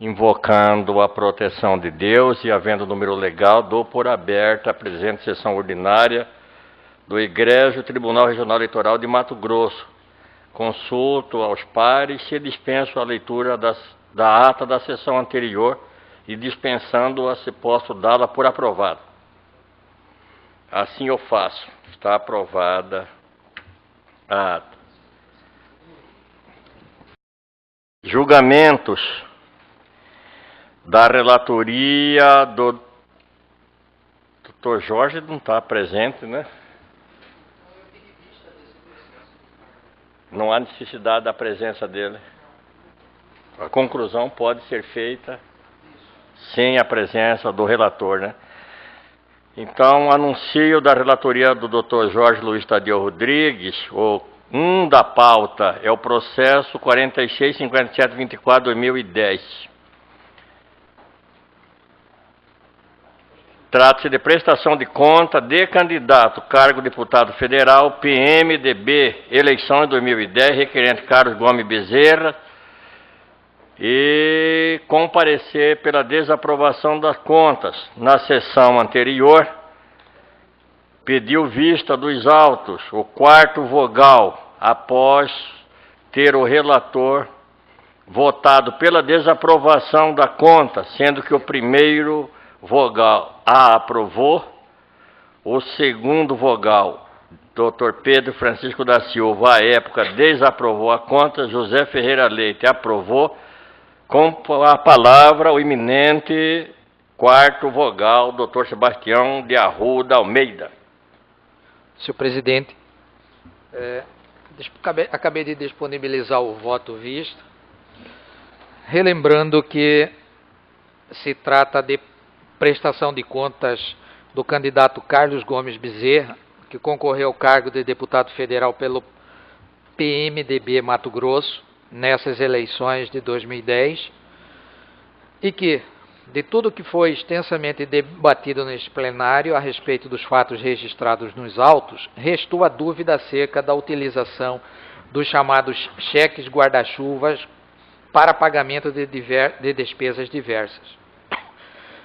invocando a proteção de Deus e havendo número legal, dou por aberta a presente sessão ordinária do Egrégio Tribunal Regional Eleitoral de Mato Grosso. Consulto aos pares se dispenso a leitura da ata da sessão anterior e dispensando a se posso dá-la por aprovada. Assim eu faço. Está aprovada a ata. Julgamentos da relatoria do Dr. Jorge não está presente, né? Não há necessidade da presença dele. A conclusão pode ser feita sem a presença do relator, né? Então, anuncio da relatoria do Dr. Jorge Luiz Tadeu Rodrigues, o 1 da pauta é o processo 465724-2010. Trata-se de prestação de conta de candidato, cargo deputado federal, PMDB, eleição em 2010, requerente Carlos Gomes Bezerra, e comparecer pela desaprovação das contas. Na sessão anterior, pediu vista dos autos, o quarto vogal, após ter o relator votado pela desaprovação da conta, sendo que o primeiro vogal a aprovou, o segundo vogal, Dr. Pedro Francisco da Silva, à época, desaprovou a conta, José Ferreira Leite aprovou. Com a palavra, o eminente quarto vogal, Dr. Sebastião de Arruda Almeida. Senhor presidente, acabei de disponibilizar o voto visto, relembrando que se trata de prestação de contas do candidato Carlos Gomes Bezerra, que concorreu ao cargo de deputado federal pelo PMDB Mato Grosso, nessas eleições de 2010, e que, de tudo que foi extensamente debatido neste plenário a respeito dos fatos registrados nos autos, restou a dúvida acerca da utilização dos chamados cheques guarda-chuvas para pagamento de despesas diversas.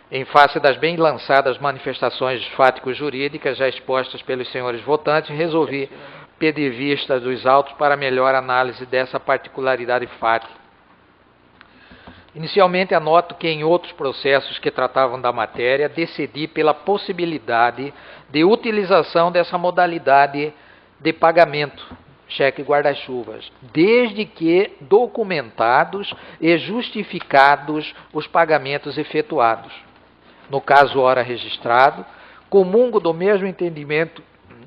Em face das bem lançadas manifestações fático-jurídicas já expostas pelos senhores votantes, resolvi pedir vista dos autos para melhor análise dessa particularidade fática. Inicialmente, anoto que em outros processos que tratavam da matéria, decidi pela possibilidade de utilização dessa modalidade de pagamento, cheque guarda-chuvas, desde que documentados e justificados os pagamentos efetuados. No caso, ora registrado, comungo do mesmo entendimento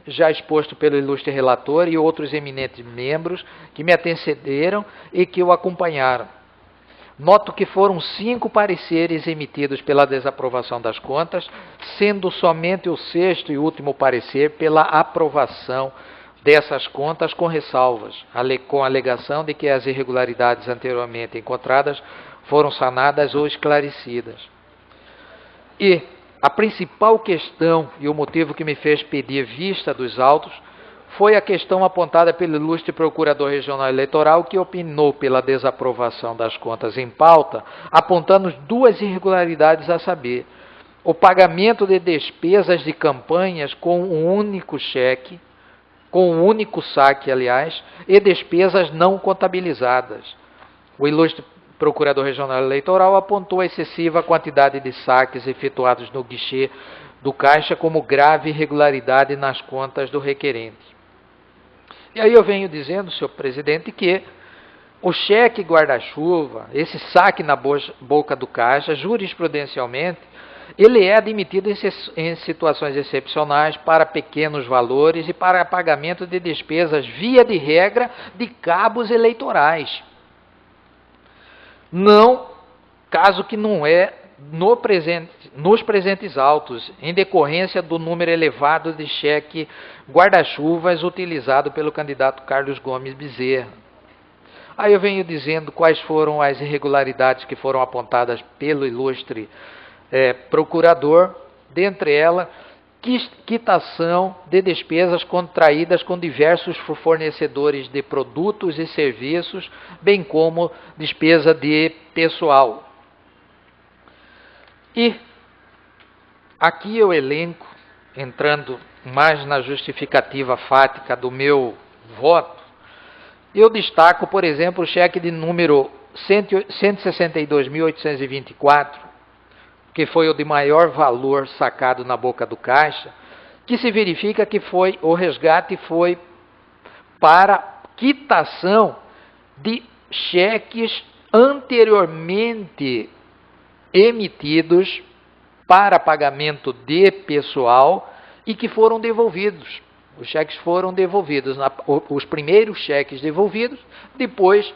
já exposto pelo ilustre relator e outros eminentes membros que me antecederam e que o acompanharam. Noto que foram 5 pareceres emitidos pela desaprovação das contas, sendo somente o 6º e último parecer pela aprovação dessas contas com ressalvas, com a alegação de que as irregularidades anteriormente encontradas foram sanadas ou esclarecidas. E a principal questão e o motivo que me fez pedir vista dos autos foi a questão apontada pelo ilustre Procurador Regional Eleitoral, que opinou pela desaprovação das contas em pauta, apontando 2 irregularidades a saber: o pagamento de despesas de campanhas com um único cheque, com um único saque, aliás, e despesas não contabilizadas. O ilustre Procurador Regional Eleitoral apontou a excessiva quantidade de saques efetuados no guichê do Caixa como grave irregularidade nas contas do requerente. E aí eu venho dizendo, senhor presidente, que o cheque guarda-chuva, esse saque na boca do Caixa, jurisprudencialmente, ele é admitido em situações excepcionais para pequenos valores e para pagamento de despesas, via de regra, de cabos eleitorais. Não, caso que não é nos presentes autos, em decorrência do número elevado de cheque guarda-chuvas utilizado pelo candidato Carlos Gomes Bezerra. Aí eu venho dizendo quais foram as irregularidades que foram apontadas pelo ilustre procurador, dentre elas, quitação de despesas contraídas com diversos fornecedores de produtos e serviços, bem como despesa de pessoal. E aqui eu elenco, entrando mais na justificativa fática do meu voto, eu destaco, por exemplo, o cheque de número 162.824, que foi o de maior valor sacado na boca do caixa, que se verifica que o resgate foi para quitação de cheques anteriormente emitidos para pagamento de pessoal e que foram devolvidos. Os cheques foram devolvidos, os primeiros cheques devolvidos, depois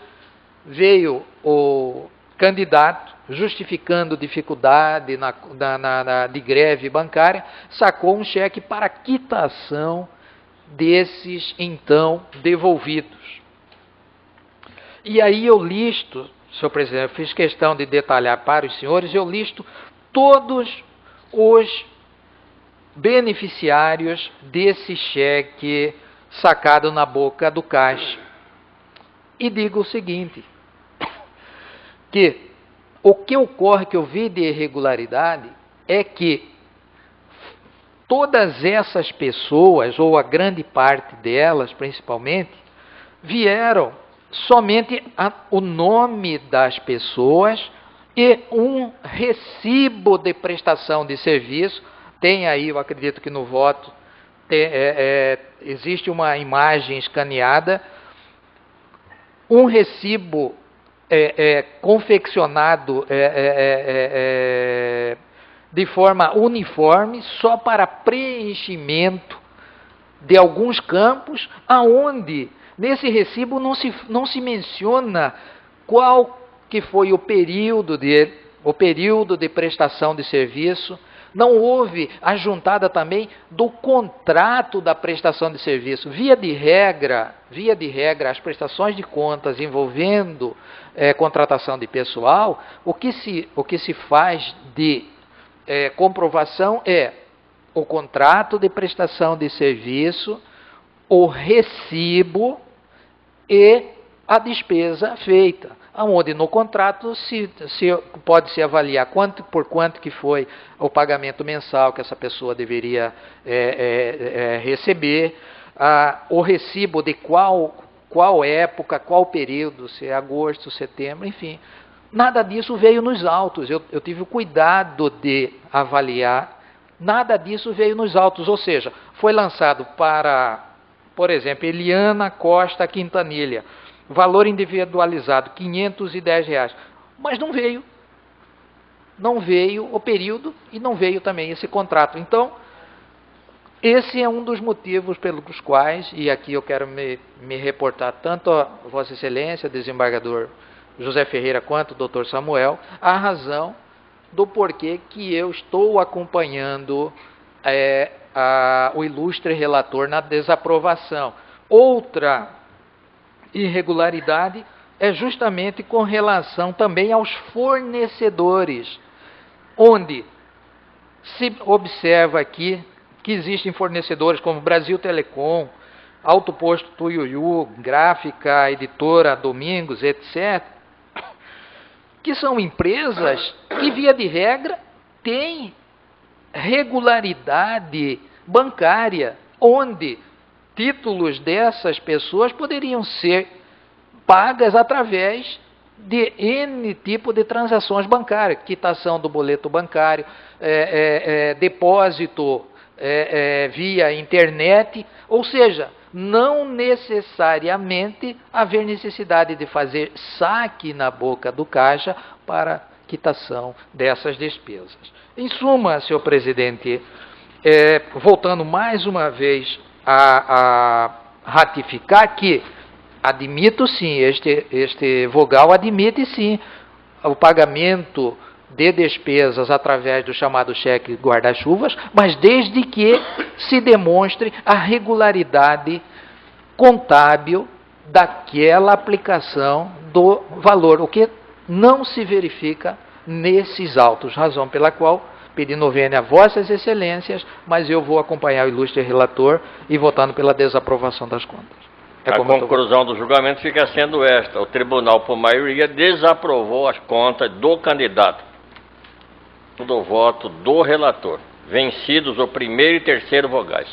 veio o candidato, justificando dificuldade de greve bancária, sacou um cheque para quitação desses, então, devolvidos. E aí eu listo, senhor presidente, eu fiz questão de detalhar para os senhores, eu listo todos os beneficiários desse cheque sacado na boca do caixa. E digo o seguinte, que o que ocorre, que eu vi de irregularidade, é que todas essas pessoas, ou a grande parte delas principalmente, vieram somente o nome das pessoas e um recibo de prestação de serviço. Tem aí, eu acredito que no voto, existe uma imagem escaneada, um recibo confeccionado de forma uniforme, só para preenchimento de alguns campos, aonde nesse recibo não se menciona qual que foi o período de prestação de serviço. Não houve a juntada também do contrato da prestação de serviço. Via de regra, as prestações de contas envolvendo contratação de pessoal, o que se faz de comprovação é o contrato de prestação de serviço, o recibo e a despesa feita, onde no contrato pode-se avaliar por quanto que foi o pagamento mensal que essa pessoa deveria receber, o recibo de qual época, qual período, se é agosto, setembro, enfim. Nada disso veio nos autos, eu tive o cuidado de avaliar, nada disso veio nos autos, ou seja, foi lançado para, por exemplo, Eliana Costa Quintanilha, valor individualizado, R$510, mas não veio o período e não veio também esse contrato. Então, esse é um dos motivos pelos quais, e aqui eu quero me reportar tanto a Vossa Excelência, desembargador José Ferreira, quanto o Dr. Samuel, a razão do porquê que eu estou acompanhando o ilustre relator na desaprovação. Outra irregularidade é justamente com relação também aos fornecedores, onde se observa aqui que existem fornecedores como Brasil Telecom, Autoposto Tuiuiu, Gráfica, Editora Domingos, etc., que são empresas que, via de regra, têm regularidade bancária, onde títulos dessas pessoas poderiam ser pagas através de N tipo de transações bancárias, quitação do boleto bancário, depósito via internet, ou seja, não necessariamente haver necessidade de fazer saque na boca do caixa para quitação dessas despesas. Em suma, senhor presidente, voltando mais uma vez a ratificar que admito sim, este vogal admite sim o pagamento de despesas através do chamado cheque guarda-chuvas, mas desde que se demonstre a regularidade contábil daquela aplicação do valor, o que não se verifica nesses autos, razão pela qual pedi novena a vossas excelências, mas eu vou acompanhar o ilustre relator e votando pela desaprovação das contas. A conclusão do julgamento fica sendo esta: o tribunal, por maioria, desaprovou as contas do candidato. do voto do relator, vencidos o primeiro e terceiro vogais.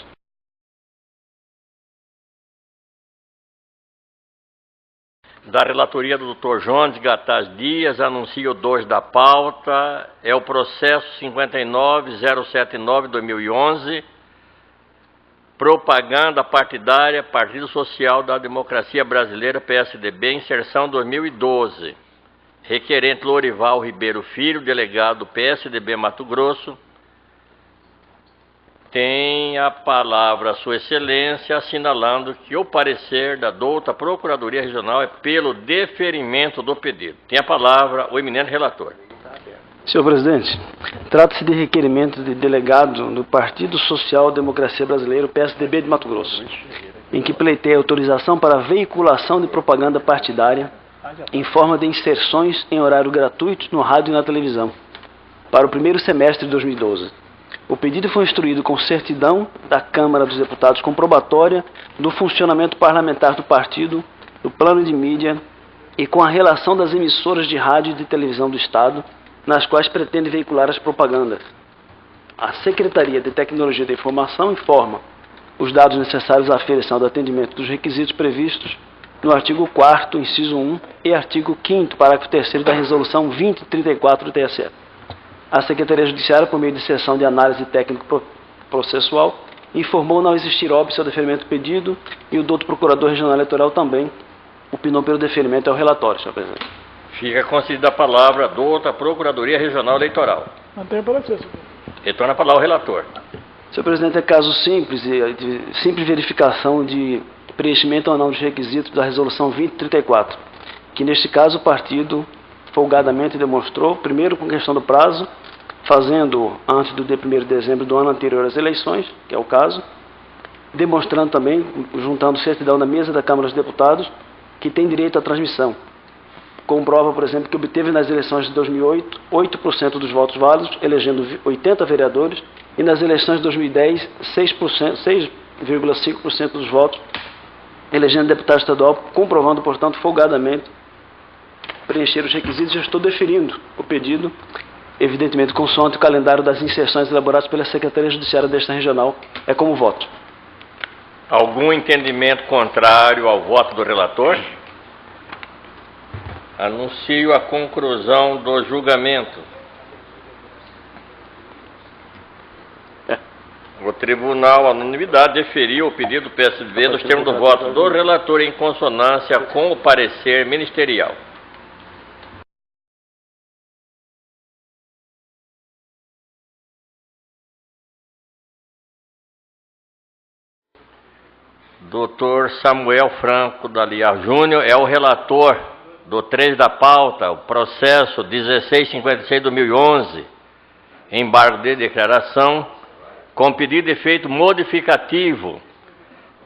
Da relatoria do Dr. Jones Gataz Dias, anuncio 2 da pauta, é o processo 59079-2011, propaganda partidária, Partido Social da Democracia Brasileira, PSDB, inserção 2012. Requerente Lorival Ribeiro Filho, delegado do PSDB Mato Grosso. Tem a palavra Sua Excelência, assinalando que o parecer da douta Procuradoria Regional é pelo deferimento do pedido. Tem a palavra o eminente relator. Senhor presidente, trata-se de requerimento de delegado do Partido Social Democracia Brasileira, PSDB de Mato Grosso, em que pleiteia autorização para veiculação de propaganda partidária em forma de inserções em horário gratuito no rádio e na televisão, para o primeiro semestre de 2012. O pedido foi instruído com certidão da Câmara dos Deputados comprobatória do funcionamento parlamentar do partido, do plano de mídia e com a relação das emissoras de rádio e de televisão do Estado, nas quais pretende veicular as propagandas. A Secretaria de Tecnologia da Informação informa os dados necessários à aferição do atendimento dos requisitos previstos no artigo 4º, inciso 1 e artigo 5º, parágrafo 3º da Resolução 2034 do TSE. A Secretaria Judiciária, por meio de sessão de análise técnico-processual, informou não existir óbice ao deferimento do pedido e o doutor Procurador Regional Eleitoral também opinou pelo deferimento ao relatório, senhor presidente. Fica concedida a palavra a douta Procuradoria Regional Eleitoral. Mantém para você, senhor. Retorna a palavra ao relator. Senhor presidente, é caso simples, de simples verificação de preenchimento ou não dos requisitos da Resolução 2034, que neste caso o partido folgadamente demonstrou, primeiro com questão do prazo, fazendo antes do dia 1º de dezembro do ano anterior às eleições, que é o caso, demonstrando também, juntando certidão na mesa da Câmara dos Deputados, que tem direito à transmissão. Comprova, por exemplo, que obteve nas eleições de 2008 8% dos votos válidos, elegendo 80 vereadores, e nas eleições de 2010 6,5% dos votos, elegendo deputado estadual, comprovando, portanto, folgadamente preencher os requisitos. Já estou deferindo o pedido, evidentemente consoante o calendário das inserções elaboradas pela Secretaria Judiciária desta regional, é como voto. Algum entendimento contrário ao voto do relator? Anuncio a conclusão do julgamento. O Tribunal, à unanimidade, deferiu o pedido do PSDB nos termos do voto do relator em consonância com o parecer ministerial. Dr. Samuel Franco Daliar Júnior é o relator do 3 da pauta, o processo 1656/2011, embargo de declaração, com pedido de efeito modificativo,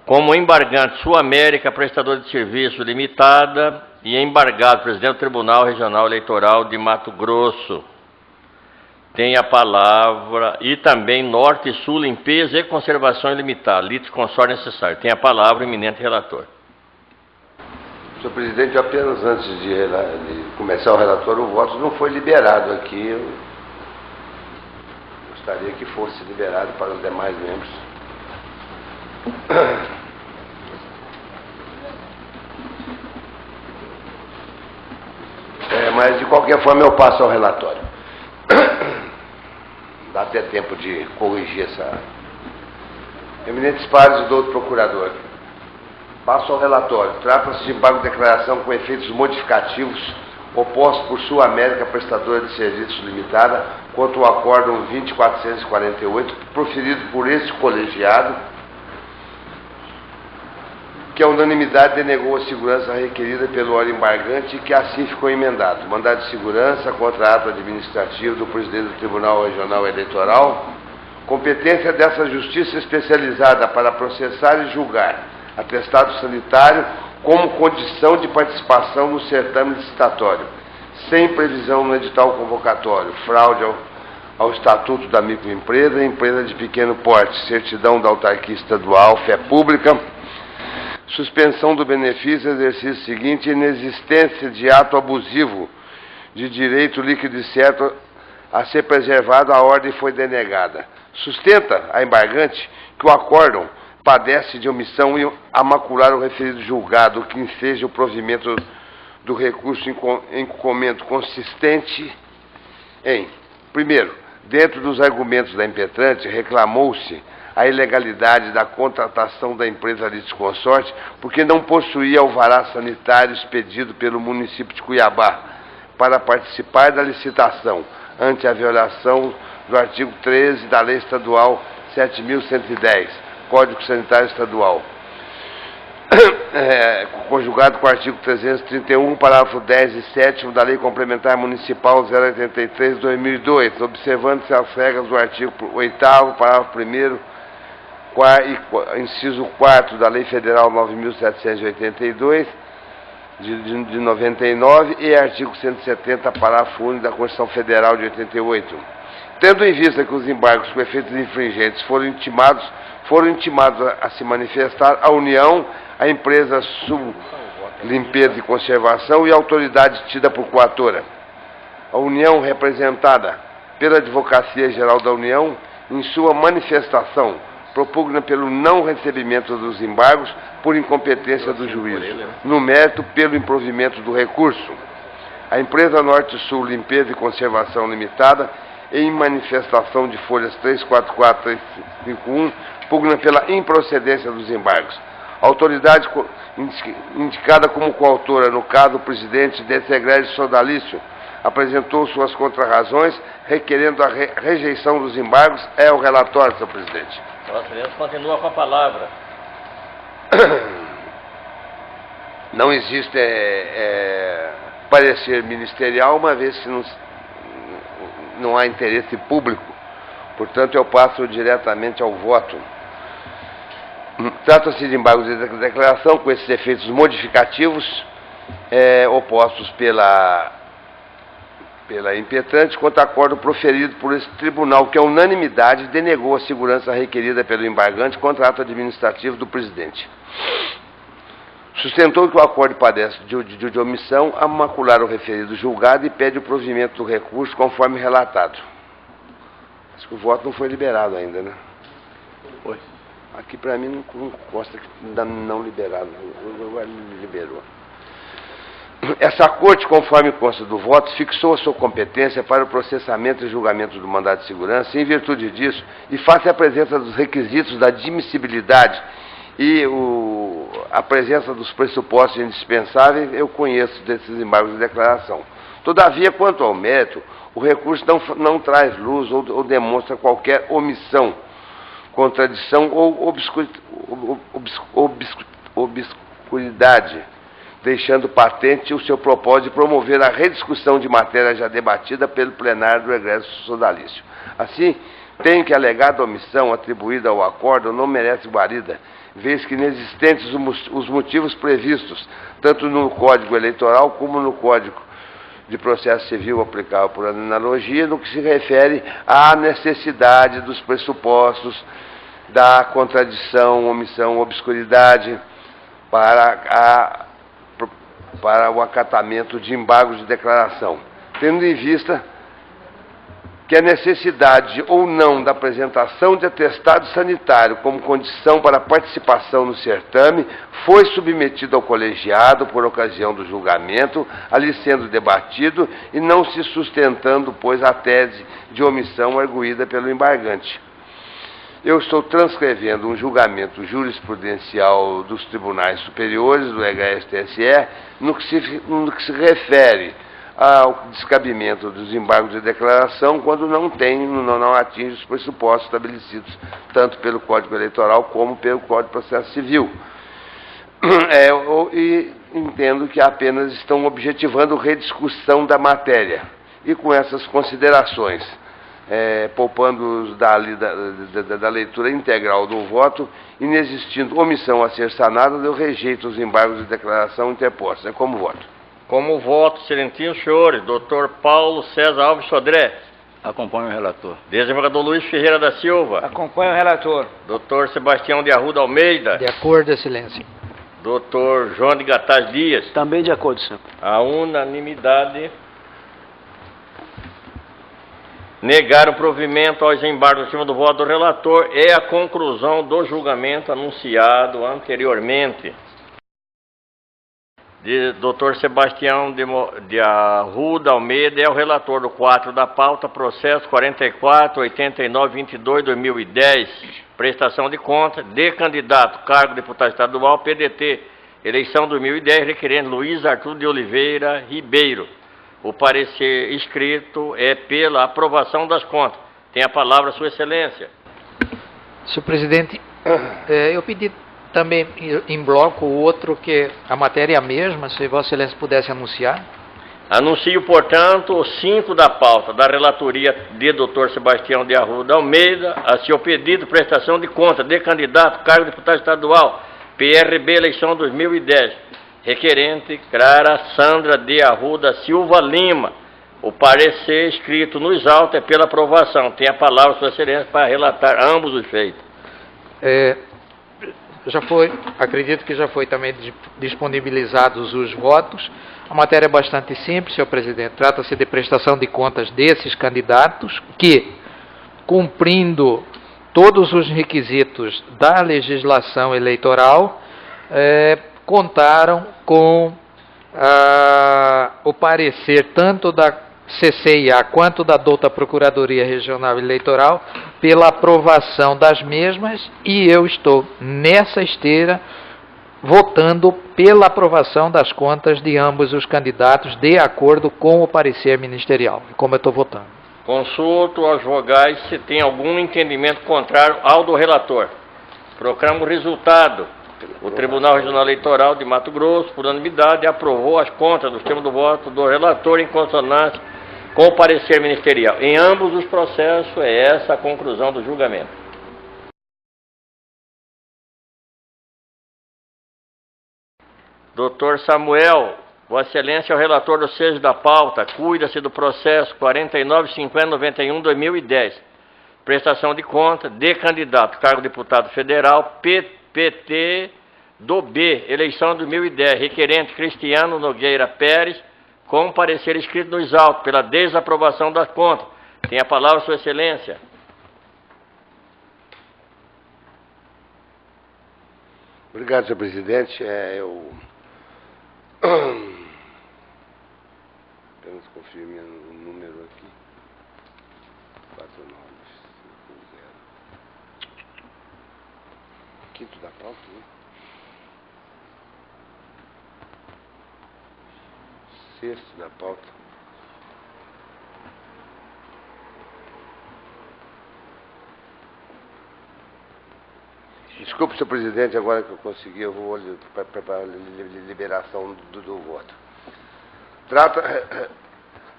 como embargante Sul América Prestador de Serviço Limitada e embargado presidente do Tribunal Regional Eleitoral de Mato Grosso. Tem a palavra, e também Norte e Sul Limpeza e Conservação Limitada, litisconsórcio necessário. Tem a palavra o eminente relator. Senhor presidente, apenas antes de começar o relatório, o voto não foi liberado aqui. Eu gostaria que fosse liberado para os demais membros. Mas, de qualquer forma, eu passo ao relatório. Dá até tempo de corrigir essa... Eminentes pares do outro procurador. Passo ao relatório. Trata-se de embargo de declaração com efeitos modificativos oposto por Sul América Prestadora de Serviços Limitada quanto ao Acórdão 20448, proferido por este colegiado, que a unanimidade denegou a segurança requerida pelo órgão embargante e que assim ficou emendado. Mandado de segurança contra ato administrativo do presidente do Tribunal Regional Eleitoral, competência dessa justiça especializada para processar e julgar atestado sanitário como condição de participação no certame licitatório, sem previsão no edital convocatório, fraude ao Estatuto da Microempresa, empresa de pequeno porte, certidão da autarquia estadual, fé pública, suspensão do benefício, exercício seguinte, inexistência de ato abusivo de direito líquido e certo a ser preservado, a ordem foi denegada. Sustenta a embargante que o acórdão padece de omissão em amacular o referido julgado, que enseja o provimento do recurso em comento consistente em, primeiro, dentro dos argumentos da impetrante, reclamou-se a ilegalidade da contratação da empresa litisconsorte porque não possuía alvará sanitário expedido pelo município de Cuiabá para participar da licitação, ante a violação do artigo 13 da Lei Estadual 7.110, Código Sanitário Estadual, conjugado com o artigo 331, parágrafo 10 e 7 da Lei Complementar Municipal 083/2002, observando-se as regras do artigo 8º, parágrafo 1º, inciso 4 da Lei Federal 9.782, de 99, e artigo 170, parágrafo único da Constituição Federal de 88. Tendo em vista que os embargos com efeitos infringentes foram intimados a se manifestar a União, a empresa Sul Limpeza e Conservação e a autoridade tida por coatora. A União, representada pela Advocacia Geral da União, em sua manifestação, propugna pelo não recebimento dos embargos por incompetência do juízo, no mérito pelo improvimento do recurso. A empresa Norte-Sul Limpeza e Conservação Limitada, em manifestação de folhas 344 e 351, pugna pela improcedência dos embargos. A autoridade indicada como coautora, no caso o presidente desse egrégio sodalício, apresentou suas contrarrazões, requerendo a rejeição dos embargos. É o relatório, senhor presidente. Vossa Excelência continua com a palavra. Não existe parecer ministerial, uma vez que não há interesse público. Portanto, eu passo diretamente ao voto. Trata-se de embargos de declaração com esses efeitos modificativos opostos pela impetrante contra acordo proferido por esse tribunal, que a unanimidade denegou a segurança requerida pelo embargante contra ato administrativo do presidente. Sustentou que o acordo padece de omissão a macular o referido julgado e pede o provimento do recurso conforme relatado. Acho que o voto não foi liberado ainda, né? Foi. Aqui para mim não consta que ainda não liberado, agora liberou. Essa corte, conforme consta do voto, fixou a sua competência para o processamento e julgamento do mandado de segurança. Em virtude disso, e face à presença dos requisitos da admissibilidade e a presença dos pressupostos indispensáveis, eu conheço desses embargos de declaração. Todavia, quanto ao mérito, o recurso não traz luz ou demonstra qualquer omissão, contradição ou obscuridade, deixando patente o seu propósito de promover a rediscussão de matéria já debatida pelo plenário do egrégio sodalício. Assim, tem que a alegada omissão atribuída ao acórdão não merece guarida, vez que inexistentes os motivos previstos, tanto no Código Eleitoral como no Código de Processo Civil aplicável por analogia, no que se refere à necessidade dos pressupostos da contradição, omissão, obscuridade para o acatamento de embargos de declaração, tendo em vista que a necessidade ou não da apresentação de atestado sanitário como condição para a participação no certame foi submetido ao colegiado por ocasião do julgamento, ali sendo debatido e não se sustentando, pois, a tese de omissão arguída pelo embargante. Eu estou transcrevendo um julgamento jurisprudencial dos tribunais superiores do EHSTSE no que se refere ao descabimento dos embargos de declaração quando não atinge os pressupostos estabelecidos tanto pelo Código Eleitoral como pelo Código de Processo Civil. E entendo que apenas estão objetivando rediscussão da matéria. E com essas considerações, poupando da leitura integral do voto, inexistindo omissão a ser sanada, eu rejeito os embargos de declaração interpostos. É como voto. Como voto, excelentíssimos senhores, doutor Paulo César Alves Sodré. Acompanho o relator. Desembargador Luiz Ferreira da Silva. Acompanho o relator. Doutor Sebastião de Arruda Almeida. De acordo, excelência. Doutor João de Gataz Dias. Também de acordo, senhor. A unanimidade negar o provimento aos embargos em cima do voto do relator é a conclusão do julgamento anunciado anteriormente. Dr. Sebastião de Arruda Almeida é o relator do 4 da pauta, processo 44.89.22/2010, prestação de contas, de candidato, cargo de deputado estadual, PDT, eleição 2010, requerente Luiz Arthur de Oliveira Ribeiro. O parecer escrito é pela aprovação das contas. Tem a palavra, Sua Excelência. Senhor presidente, eu pedi também em bloco o outro, que a matéria é a mesma, se Vossa Excelência pudesse anunciar. Anuncio, portanto, o 5 da pauta da relatoria de Dr. Sebastião de Arruda Almeida, a seu pedido, prestação de conta de candidato, cargo de deputado estadual, PRB, eleição 2010, requerente Clara Sandra de Arruda Silva Lima. O parecer escrito nos autos é pela aprovação. Tem a palavra, Sua Excelência, para relatar ambos os feitos. Acredito que já foi também disponibilizados os votos. A matéria é bastante simples, senhor presidente. Trata-se de prestação de contas desses candidatos que, cumprindo todos os requisitos da legislação eleitoral, contaram com o parecer tanto da CCIA quanto da douta Procuradoria Regional Eleitoral pela aprovação das mesmas, e eu estou nessa esteira votando pela aprovação das contas de ambos os candidatos de acordo com o parecer ministerial. Como eu estou votando? Consulto aos vogais se tem algum entendimento contrário ao do relator. Proclamo o resultado. O Tribunal Regional Eleitoral de Mato Grosso, por unanimidade, aprovou as contas dos termos do voto do relator em consonância com o parecer ministerial. Em ambos os processos, é essa a conclusão do julgamento. Dr. Samuel, Vossa Excelência é o relator do 6 da pauta, cuida-se do processo 49.5091/2010, prestação de conta de candidato, cargo de deputado federal, PT do B, eleição 2010, requerente Cristiano Nogueira Pérez, com parecer escrito nos autos pela desaprovação das contas. Tem a palavra, Sua Excelência. Obrigado, senhor presidente. Eu apenas confirme o número aqui. 4950. Quinto da pauta, né? Sexto da pauta. Desculpe, senhor presidente, agora que eu consegui, eu vou para a liberação do voto.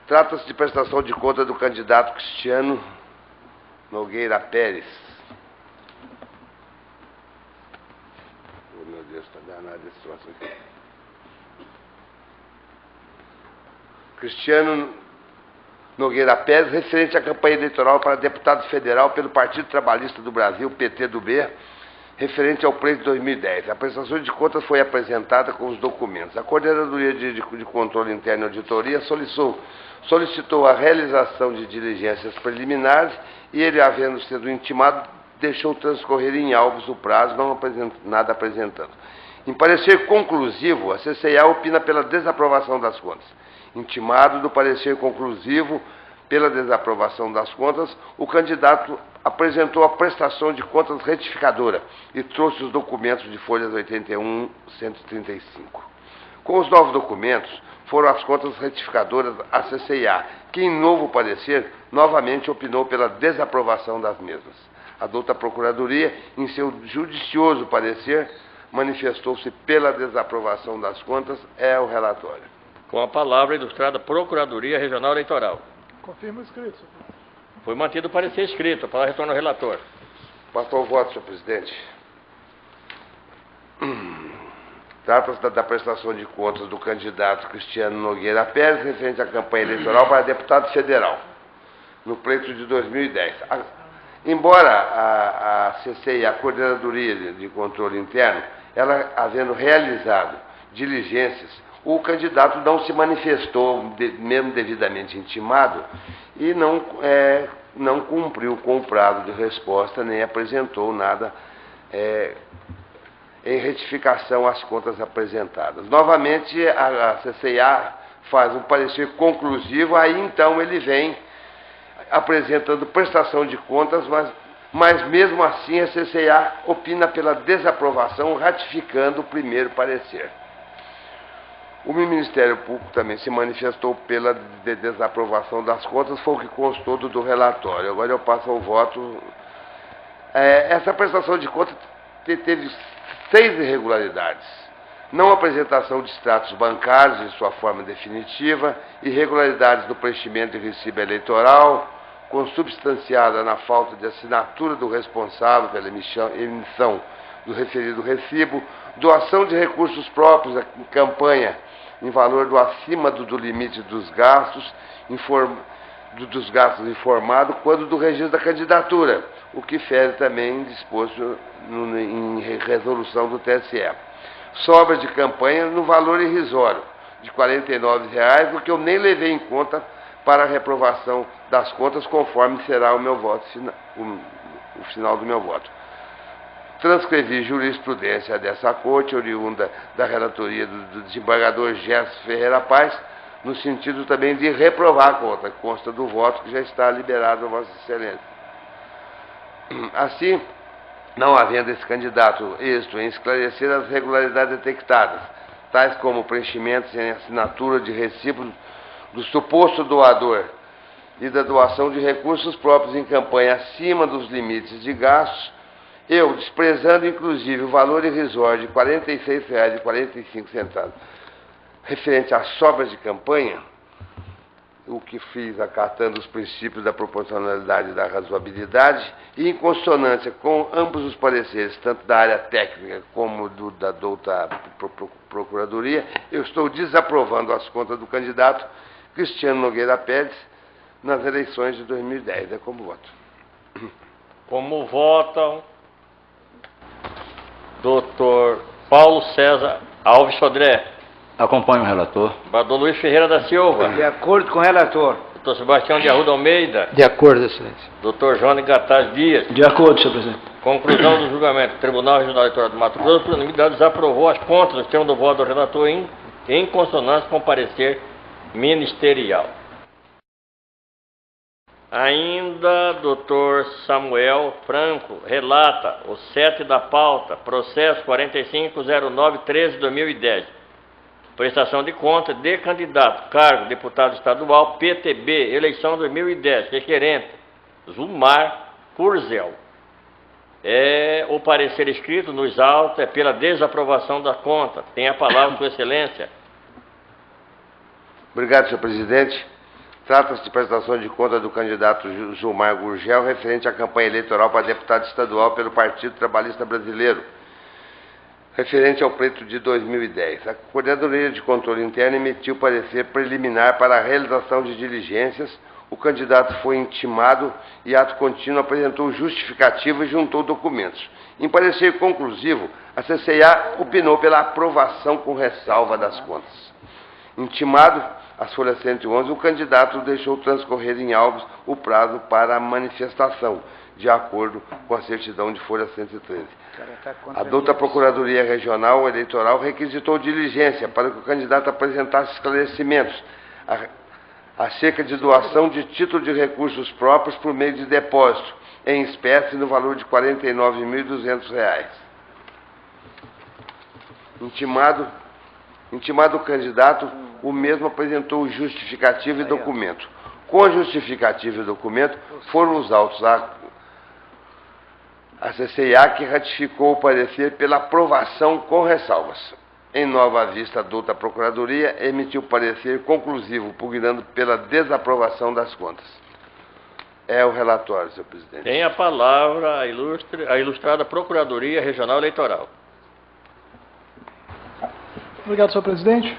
Trata-se de prestação de conta do candidato Cristiano Nogueira Pérez. Oh, meu Deus, está danado esse troço aqui. Cristiano Nogueira Pérez, referente à campanha eleitoral para deputado federal pelo Partido Trabalhista do Brasil, PT do B, referente ao pleito de 2010. A prestação de contas foi apresentada com os documentos. A Coordenadoria de Controle Interno e Auditoria solicitou a realização de diligências preliminares e ele, havendo sido intimado, deixou transcorrer em alvos o prazo, nada apresentando. Em parecer conclusivo, a CCIA opina pela desaprovação das contas. Intimado do parecer conclusivo pela desaprovação das contas, o candidato apresentou a prestação de contas retificadora e trouxe os documentos de folhas 81 e 135. Com os novos documentos, foram as contas retificadoras à CCIA, que, em novo parecer, novamente opinou pela desaprovação das mesmas. A douta Procuradoria, em seu judicioso parecer, manifestou-se pela desaprovação das contas. É o relatório. Com a palavra, ilustrada Procuradoria Regional Eleitoral. Confirma o escrito. Foi mantido o parecer escrito. A palavra retorna ao relator. Passo ao voto, senhor presidente. Trata-se da prestação de contas do candidato Cristiano Nogueira Pérez, referente à campanha eleitoral para deputado federal, no pleito de 2010. Embora a CCI, a Coordenadoria de Controle Interno, ela havendo realizado diligências o candidato não se manifestou, mesmo devidamente intimado, e não cumpriu com o prazo de resposta, nem apresentou nada em retificação às contas apresentadas. Novamente, a CCA faz um parecer conclusivo, aí então ele vem apresentando prestação de contas, mas mesmo assim a CCA opina pela desaprovação, ratificando o primeiro parecer. O Ministério Público também se manifestou pela desaprovação das contas, foi o que constou do relatório. Agora eu passo ao voto. Essa prestação de contas teve 6 irregularidades. Não apresentação de extratos bancários em sua forma definitiva, irregularidades no preenchimento de recibo eleitoral, consubstanciada na falta de assinatura do responsável pela emissão do referido recibo, doação de recursos próprios em campanha em valor acima do limite dos gastos, informado quando do registro da candidatura, o que fere também disposto em resolução do TSE. Sobras de campanha no valor irrisório de R$ 49,00, o que eu nem levei em conta para a reprovação das contas, conforme será o meu voto, o final do meu voto. Transcrevi jurisprudência dessa corte, oriunda da relatoria do desembargador Gerson Ferreira Paz, no sentido também de reprovar a conta, que consta do voto que já está liberado a Vossa Excelência. Assim, não havendo esse candidato êxito em esclarecer as irregularidades detectadas, tais como preenchimento sem assinatura de recibo do suposto doador e da doação de recursos próprios em campanha acima dos limites de gastos, eu, desprezando inclusive o valor irrisório de R$ 46,45, referente às sobras de campanha, o que fiz acatando os princípios da proporcionalidade e da razoabilidade, e em consonância com ambos os pareceres, tanto da área técnica como da douta Procuradoria, eu estou desaprovando as contas do candidato Cristiano Nogueira Pérez nas eleições de 2010. É como voto. Como votam Dr. Paulo César Alves Sodré. Acompanho o relator. Dr. Luiz Ferreira da Silva. De acordo com o relator. Dr. Sebastião de Arruda Almeida. De acordo, Excelência. Dr. João Gataz Dias. De acordo, senhor presidente. Conclusão do julgamento. O Tribunal Regional Eleitoral do Mato Grosso, por unanimidade, desaprovou as contas do termo do voto do relator em consonância com o parecer ministerial. Ainda, Dr. Samuel Franco relata o 7 da pauta, processo 450913-2010. Prestação de conta de candidato, cargo, deputado estadual, PTB, eleição 2010, requerente, Zumar Curzel. O parecer escrito nos autos é pela desaprovação da conta. Tem a palavra, Sua Excelência. Obrigado, senhor presidente. Trata-se de prestação de conta do candidato Zumar Gurgel, referente à campanha eleitoral para deputado estadual pelo Partido Trabalhista Brasileiro, referente ao pleito de 2010. A Coordenadoria de Controle Interno emitiu parecer preliminar para a realização de diligências. O candidato foi intimado e, ato contínuo, apresentou justificativa e juntou documentos. Em parecer conclusivo, a CCA opinou pela aprovação com ressalva das contas. Intimado, às folhas 111, o candidato deixou transcorrer em autos o prazo para a manifestação, de acordo com a certidão de folha 113. A douta Procuradoria Regional Eleitoral requisitou diligência para que o candidato apresentasse esclarecimentos acerca de doação de título de recursos próprios por meio de depósito em espécie no valor de R$ 49.200. Intimado o candidato, o mesmo apresentou justificativo e documento. Com a justificativa e documento, foram os autos a CCA, que ratificou o parecer pela aprovação com ressalvas. Em nova vista, a douta Procuradoria emitiu parecer conclusivo, pugnando pela desaprovação das contas. É o relatório, senhor presidente. Tem a palavra a ilustrada Procuradoria Regional Eleitoral. Obrigado, senhor presidente.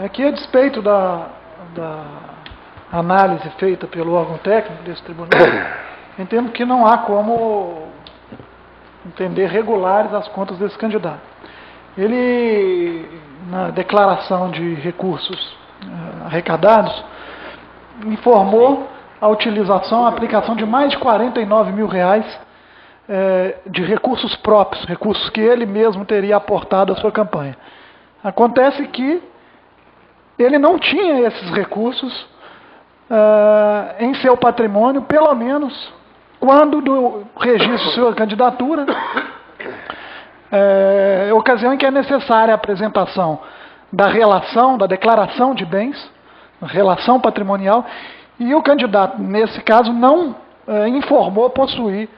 Aqui, a despeito da análise feita pelo órgão técnico desse tribunal, entendo que não há como entender regulares as contas desse candidato. ele, na declaração de recursos arrecadados, informou a utilização, a aplicação de mais de R$49 mil de recursos próprios, recursos que ele mesmo teria aportado à sua campanha. Acontece que ele não tinha esses recursos em seu patrimônio, pelo menos quando do registro de sua candidatura, ocasião em que é necessária a apresentação da relação, da declaração de bens, relação patrimonial, e o candidato, nesse caso, não informou possuir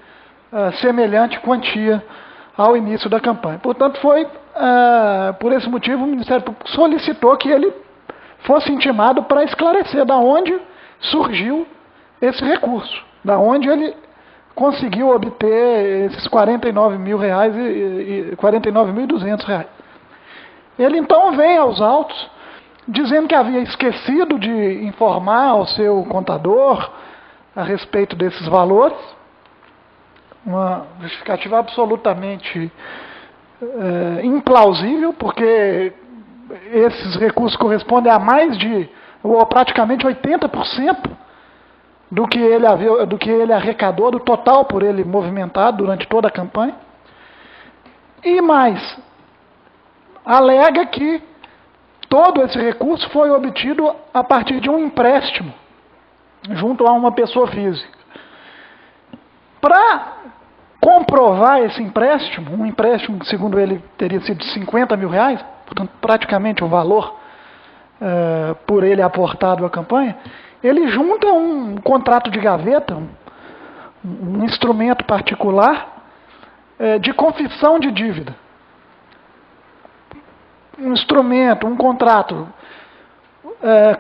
semelhante quantia ao início da campanha. Portanto, foi por esse motivo o Ministério Público solicitou que ele fosse intimado para esclarecer da onde surgiu esse recurso, da onde ele conseguiu obter esses R$49.200. Ele então vem aos autos dizendo que havia esquecido de informar ao seu contador a respeito desses valores, uma justificativa absolutamente implausível, porque esses recursos correspondem a mais de, ou praticamente 80% do que ele arrecadou, do total por ele movimentado durante toda a campanha. E mais, alega que todo esse recurso foi obtido a partir de um empréstimo junto a uma pessoa física. Para comprovar esse empréstimo, um empréstimo que segundo ele teria sido de R$50 mil, portanto praticamente o valor por ele aportado à campanha, ele junta um contrato de gaveta, um instrumento particular de confissão de dívida. Um instrumento, um contrato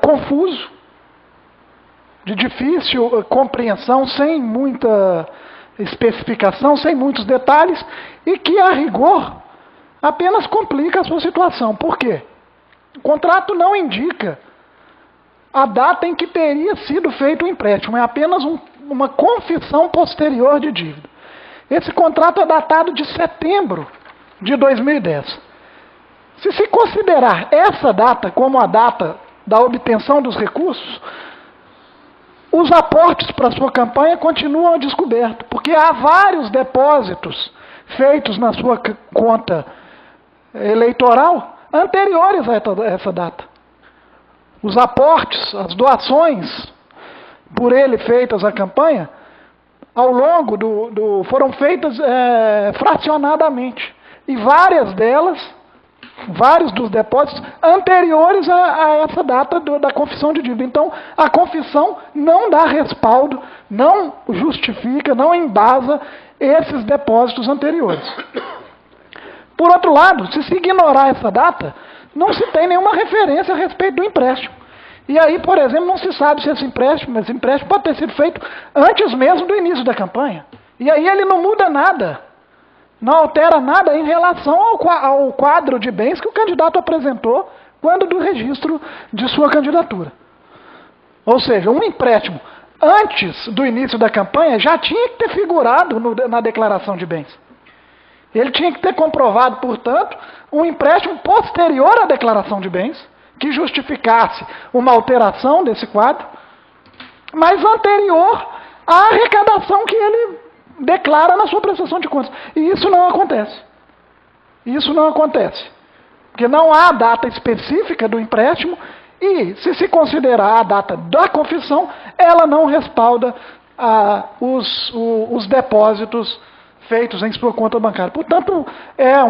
confuso, de difícil compreensão, sem muita especificação, sem muitos detalhes, e que, a rigor, apenas complica a sua situação. Por quê? O contrato não indica a data em que teria sido feito o empréstimo, é apenas uma confissão posterior de dívida. Esse contrato é datado de setembro de 2010. Se se considerar essa data como a data da obtenção dos recursos, os aportes para a sua campanha continuam a descoberto, porque há vários depósitos feitos na sua conta eleitoral anteriores a essa data. Os aportes, as doações por ele feitas à campanha, ao longo foram feitas fracionadamente. E várias delas, vários dos depósitos anteriores a essa data da confissão de dívida. Então, a confissão não dá respaldo, não justifica, não embasa esses depósitos anteriores. Por outro lado, se ignorar essa data, não se tem nenhuma referência a respeito do empréstimo. E aí, por exemplo, não se sabe se esse empréstimo pode ter sido feito antes mesmo do início da campanha. E aí ele não muda nada, não altera nada em relação ao quadro de bens que o candidato apresentou quando do registro de sua candidatura. Ou seja, um empréstimo antes do início da campanha já tinha que ter figurado na declaração de bens. Ele tinha que ter comprovado, portanto, um empréstimo posterior à declaração de bens, que justificasse uma alteração desse quadro, mas anterior à arrecadação que ele declara na sua prestação de contas. E isso não acontece. Isso não acontece. Porque não há data específica do empréstimo e, se considerar a data da confissão, ela não respalda os depósitos feitos em sua conta bancária. Portanto, é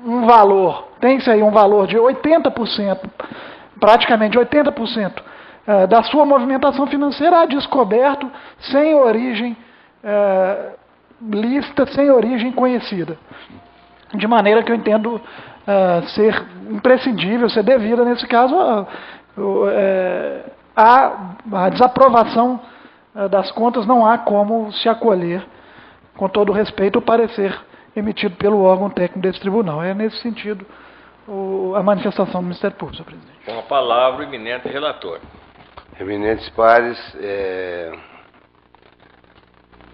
um valor, tem-se aí um valor de 80%, praticamente 80% da sua movimentação financeira a descoberto, sem origem lícita, sem origem conhecida. De maneira que eu entendo ser imprescindível, ser devida, nesse caso, a desaprovação das contas. Não há como se acolher, com todo respeito, o parecer emitido pelo órgão técnico desse tribunal. É nesse sentido a manifestação do Ministério Público, senhor presidente. Com a palavra, o eminente relator. Eminentes pares,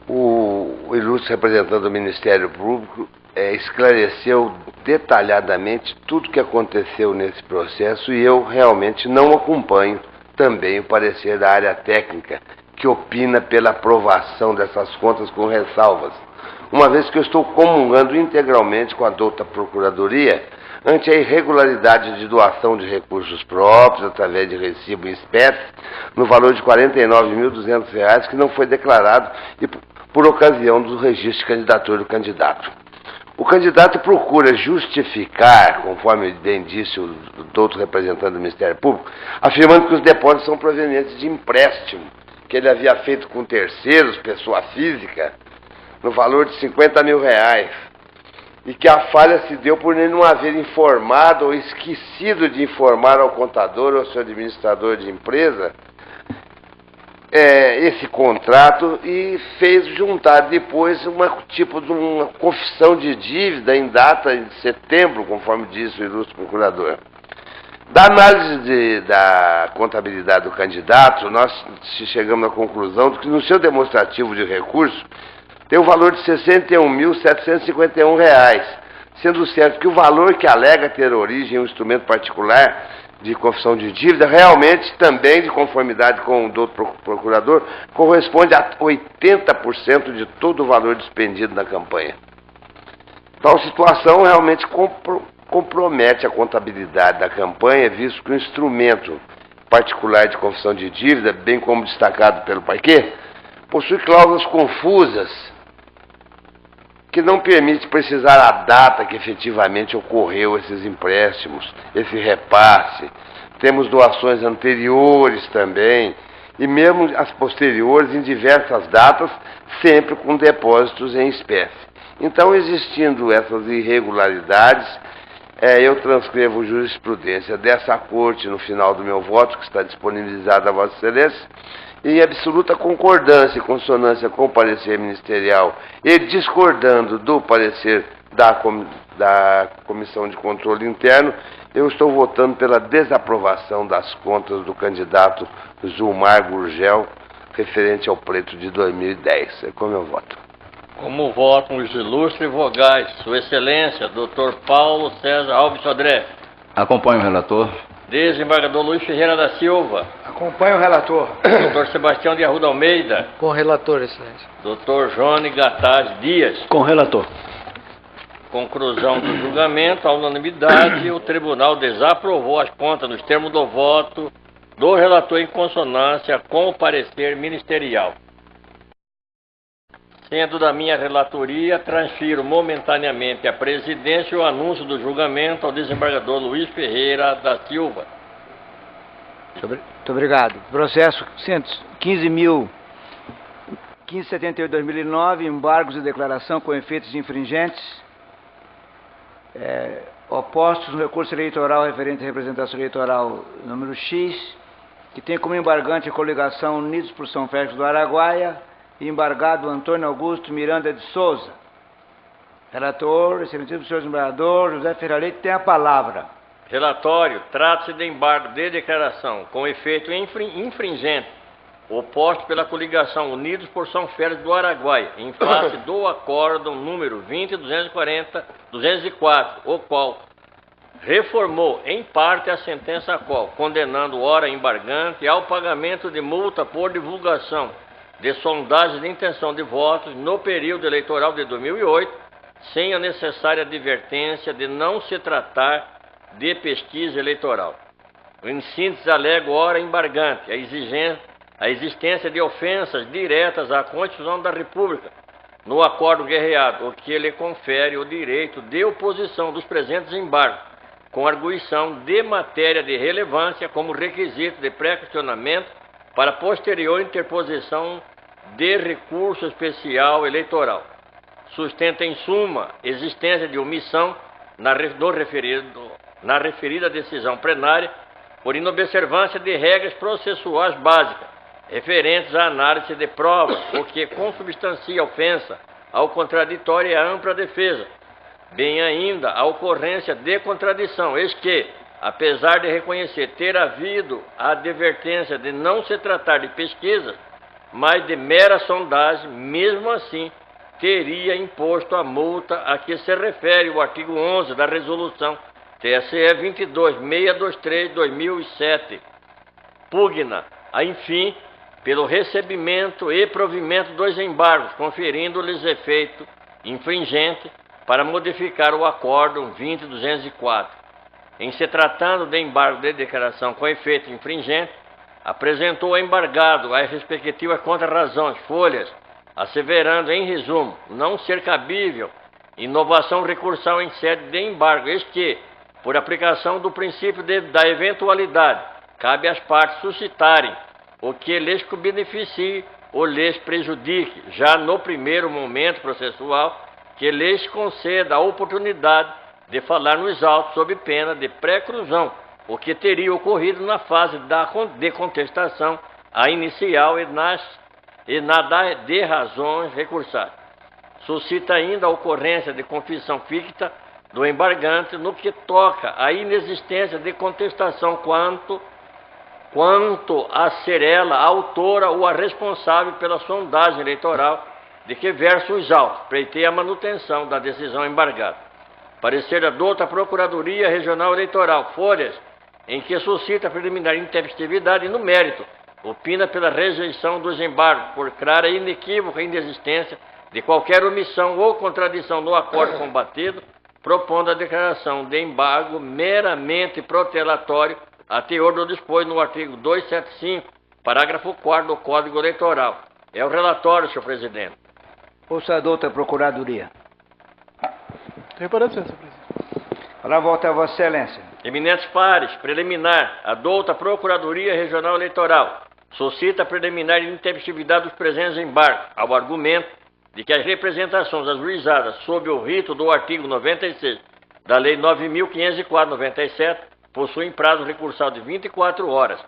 o ilustre representante do Ministério Público esclareceu detalhadamente tudo o que aconteceu nesse processo e eu realmente não acompanho também o parecer da área técnica que opina pela aprovação dessas contas com ressalvas, uma vez que eu estou comungando integralmente com a douta Procuradoria ante a irregularidade de doação de recursos próprios através de recibo em espécie no valor de R$ 49.200 que não foi declarado e por ocasião do registro de candidatura do candidato. O candidato procura justificar, conforme bem disse o doutor representante do Ministério Público, afirmando que os depósitos são provenientes de empréstimo que ele havia feito com terceiros, pessoa física, no valor de R$ 50 mil, e que a falha se deu por ele não haver informado ou esquecido de informar ao contador ou ao seu administrador de empresa esse contrato e fez juntar depois tipo de uma confissão de dívida em data de setembro, conforme disse o ilustre procurador. Da análise da contabilidade do candidato, nós chegamos à conclusão de que no seu demonstrativo de recurso tem um valor de R$ 61.751, sendo certo que o valor que alega ter origem em um instrumento particular de confissão de dívida, realmente também, de conformidade com o doutor procurador, corresponde a 80% de todo o valor despendido na campanha. Tal situação realmente compromete a contabilidade da campanha, visto que o instrumento particular de confissão de dívida, bem como destacado pelo parquê, possui cláusulas confusas que não permite precisar a data que efetivamente ocorreu esses empréstimos, esse repasse. Temos doações anteriores também, e mesmo as posteriores em diversas datas, sempre com depósitos em espécie. Então, existindo essas irregularidades, eu transcrevo jurisprudência dessa corte no final do meu voto, que está disponibilizada a Vossa Excelência, em absoluta concordância e consonância com o parecer ministerial e discordando do parecer da Comissão de Controle Interno, eu estou votando pela desaprovação das contas do candidato Zulmar Gurgel, referente ao pleito de 2010. É como eu voto. Como votam os ilustres vogais, Sua Excelência, Dr. Paulo César Alves Sodré. Acompanho o relator. Desembargador Luiz Ferreira da Silva. Acompanho o relator. Dr. Sebastião de Arruda Almeida. Com o relator, Excelência. Dr. Johnny Gataz Dias. Com o relator. Conclusão do julgamento, à unanimidade, o tribunal desaprovou as contas nos termos do voto do relator em consonância com o parecer ministerial. Sendo da minha relatoria, transfiro momentaneamente a presidência e o anúncio do julgamento ao desembargador Luiz Ferreira da Silva. Muito obrigado. Processo 15.578/2009, embargos de declaração com efeitos infringentes, opostos no recurso eleitoral referente à representação eleitoral número X, que tem como embargante a coligação Unidos por São Félix do Araguaia, embargado Antônio Augusto Miranda de Souza. Relator, excelentíssimo senhor desembargador José Ferreira Leite, tem a palavra. Relatório, trata-se de embargo de declaração com efeito infringente, oposto pela coligação Unidos por São Félix do Araguaia, em face do acórdão número 20.240-204, o qual reformou em parte a sentença a qual, condenando ora embargante ao pagamento de multa por divulgação de sondagens de intenção de votos no período eleitoral de 2008, sem a necessária advertência de não se tratar de pesquisa eleitoral. Em síntese, alego ora embargante a existência de ofensas diretas à Constituição da República no acordo guerreado, o que lhe confere o direito de oposição dos presentes embargos, com arguição de matéria de relevância como requisito de pré-questionamento para posterior interposição de recurso especial eleitoral. Sustenta, em suma, existência de omissão na referida decisão plenária por inobservância de regras processuais básicas referentes à análise de provas, o que consubstancia a ofensa ao contraditório e à ampla defesa, bem ainda a ocorrência de contradição, eis que, apesar de reconhecer ter havido a advertência de não se tratar de pesquisa, mas de mera sondagem, mesmo assim, teria imposto a multa a que se refere o artigo 11 da Resolução TSE 22.623/2007. Pugna, enfim, pelo recebimento e provimento dos embargos, conferindo-lhes efeito infringente para modificar o Acórdão 20.204. Em se tratando de embargo de declaração com efeito infringente, apresentou ao embargado as respectivas contrarrazões, folhas, asseverando, em resumo, não ser cabível inovação recursal em sede de embargo, eis que, por aplicação do princípio da eventualidade, cabe às partes suscitarem o que lhes beneficie ou lhes prejudique, já no primeiro momento processual, que lhes conceda a oportunidade de falar nos autos sob pena de preclusão, o que teria ocorrido na fase de contestação a inicial e na de razões recursais. Suscita ainda a ocorrência de confissão ficta do embargante no que toca à inexistência de contestação quanto a ser ela a autora ou a responsável pela sondagem eleitoral de que versa os autos, pleiteia a manutenção da decisão embargada. Parecer da douta Procuradoria Regional Eleitoral, folhas, em que suscita preliminar intempestividade e no mérito, opina pela rejeição dos embargos, por clara e inequívoca inexistência de qualquer omissão ou contradição no acordo combatido, propondo a declaração de embargo meramente protelatório a teor do disposto no artigo 275, parágrafo 4º do Código Eleitoral. É o relatório, senhor presidente. Ouça a douta Procuradoria. Tem parecer, senhor presidente. Para volta a Vossa Excelência. Eminentes pares, preliminar, a douta Procuradoria Regional Eleitoral suscita a preliminar intempestividade dos presentes embargos, ao argumento de que as representações ajuizadas sob o rito do artigo 96 da Lei 9.504/97 possuem prazo recursal de 24 horas,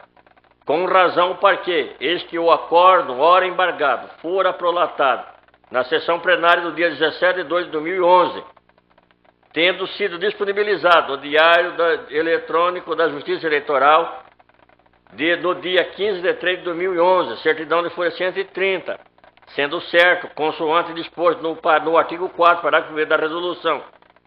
com razão porque este o acórdão ora embargado fora prolatado na sessão plenária do dia 17 de 2 de 2011, tendo sido disponibilizado no Diário Eletrônico da Justiça Eleitoral no dia 15 de 3 de 2011, certidão de folha 130, sendo certo, consoante disposto no artigo 4º, parágrafo 1º da Resolução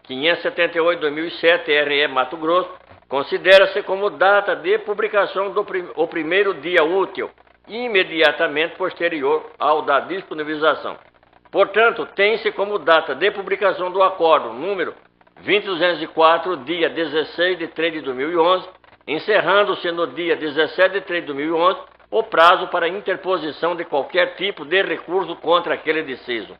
578/2007, TRE Mato Grosso, considera-se como data de publicação o primeiro dia útil, imediatamente posterior ao da disponibilização. Portanto, tem-se como data de publicação do acórdão número 20.204, dia 16 de 3 de 2011, encerrando-se no dia 17 de 3 de 2011 o prazo para interposição de qualquer tipo de recurso contra aquele deciso.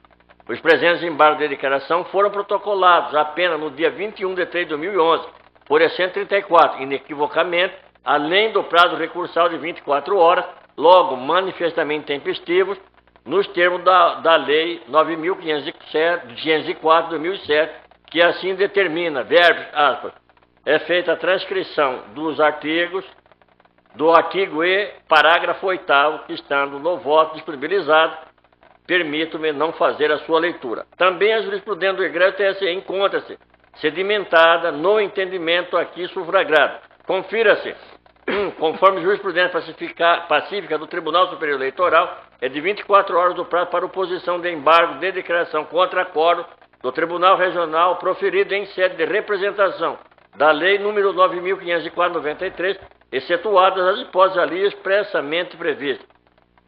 Os presentes embargos de declaração foram protocolados apenas no dia 21 de 3 de 2011, por 134, inequivocamente, além do prazo recursal de 24 horas, logo manifestamente tempestivos, nos termos da Lei 9.504/2007, que assim determina, verbos, aspas, é feita a transcrição dos artigos, do artigo E, parágrafo 8º, que estando no voto disponibilizado, permito-me não fazer a sua leitura. Também a jurisprudência do egrégio TSE encontra-se sedimentada no entendimento aqui sufragado. Confira-se, conforme jurisprudência pacífica do Tribunal Superior Eleitoral, é de 24 horas do prazo para oposição de embargo de declaração contra acórdão do Tribunal Regional proferido em sede de representação da Lei nº 9.504/93, excetuadas as hipóteses ali expressamente previstas.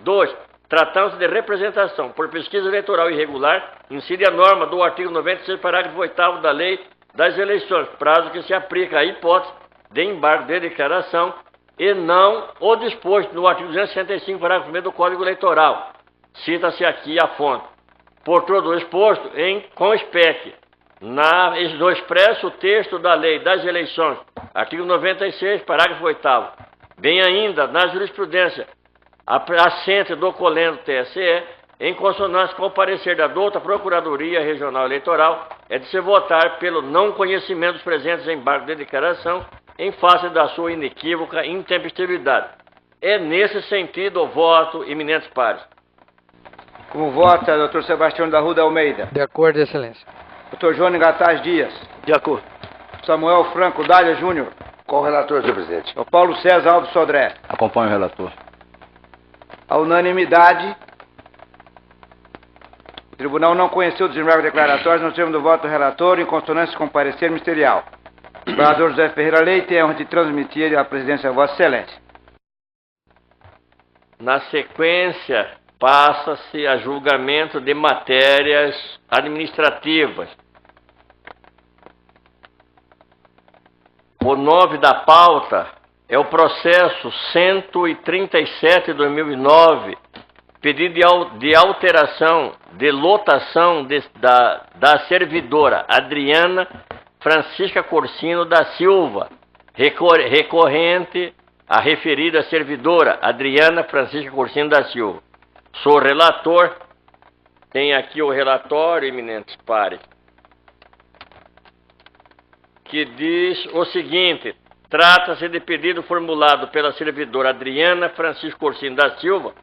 2. Tratando-se de representação por pesquisa eleitoral irregular, incide a norma do artigo 96, parágrafo 8º da Lei das Eleições, prazo que se aplica à hipótese de embargo de declaração e não o disposto no artigo 265, parágrafo 1º do Código Eleitoral. Cita-se aqui a fonte. Por todo o exposto, com espécie, no expresso texto da Lei das Eleições, artigo 96, parágrafo 8º, bem ainda na jurisprudência assente do colendo TSE, em consonância com o parecer da douta Procuradoria Regional Eleitoral, é de se votar pelo não conhecimento dos presentes embargos de declaração em face da sua inequívoca intempestividade. É nesse sentido o voto, eminentes pares. Como vota, Dr. Sebastião da Ruda Almeida? De acordo, Excelência. Dr. João Gataz Dias? De acordo. Samuel Franco Dália Júnior? Com o relator, senhor presidente. O Paulo César Alves Sodré? Acompanho o relator. A unanimidade O tribunal não conheceu o desembargo declaratório no termo do voto do relator em consonância com o parecer ministerial. O governador José Ferreira Leite tem a honra de transmitir à presidência a Vossa Excelência. Na sequência, passa-se a julgamento de matérias administrativas. O 9 da pauta é o processo 137 de 2009, pedido de alteração de lotação da servidora Adriana Francisca Corsino da Silva, recorrente à referida servidora Adriana Francisca Corsino da Silva. Sou relator, tem aqui o relatório, eminentes pares, que diz o seguinte: trata-se de pedido formulado pela servidora Adriana Francisco Corsino da Silva,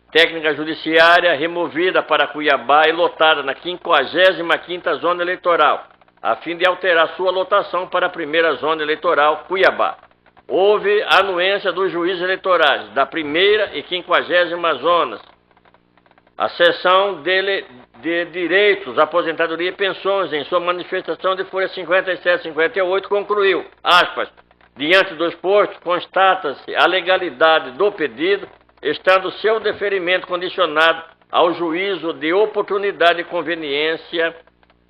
técnica judiciária removida para Cuiabá e lotada na 55ª Zona Eleitoral, a fim de alterar sua lotação para a primeira Zona Eleitoral, Cuiabá. Houve anuência dos juízes eleitorais da primeira e 50ª zonas. A seção de direitos, aposentadoria e pensões, em sua manifestação de folha 57 e 58, concluiu, aspas, diante do exposto, constata-se a legalidade do pedido, estando seu deferimento condicionado ao juízo de oportunidade e conveniência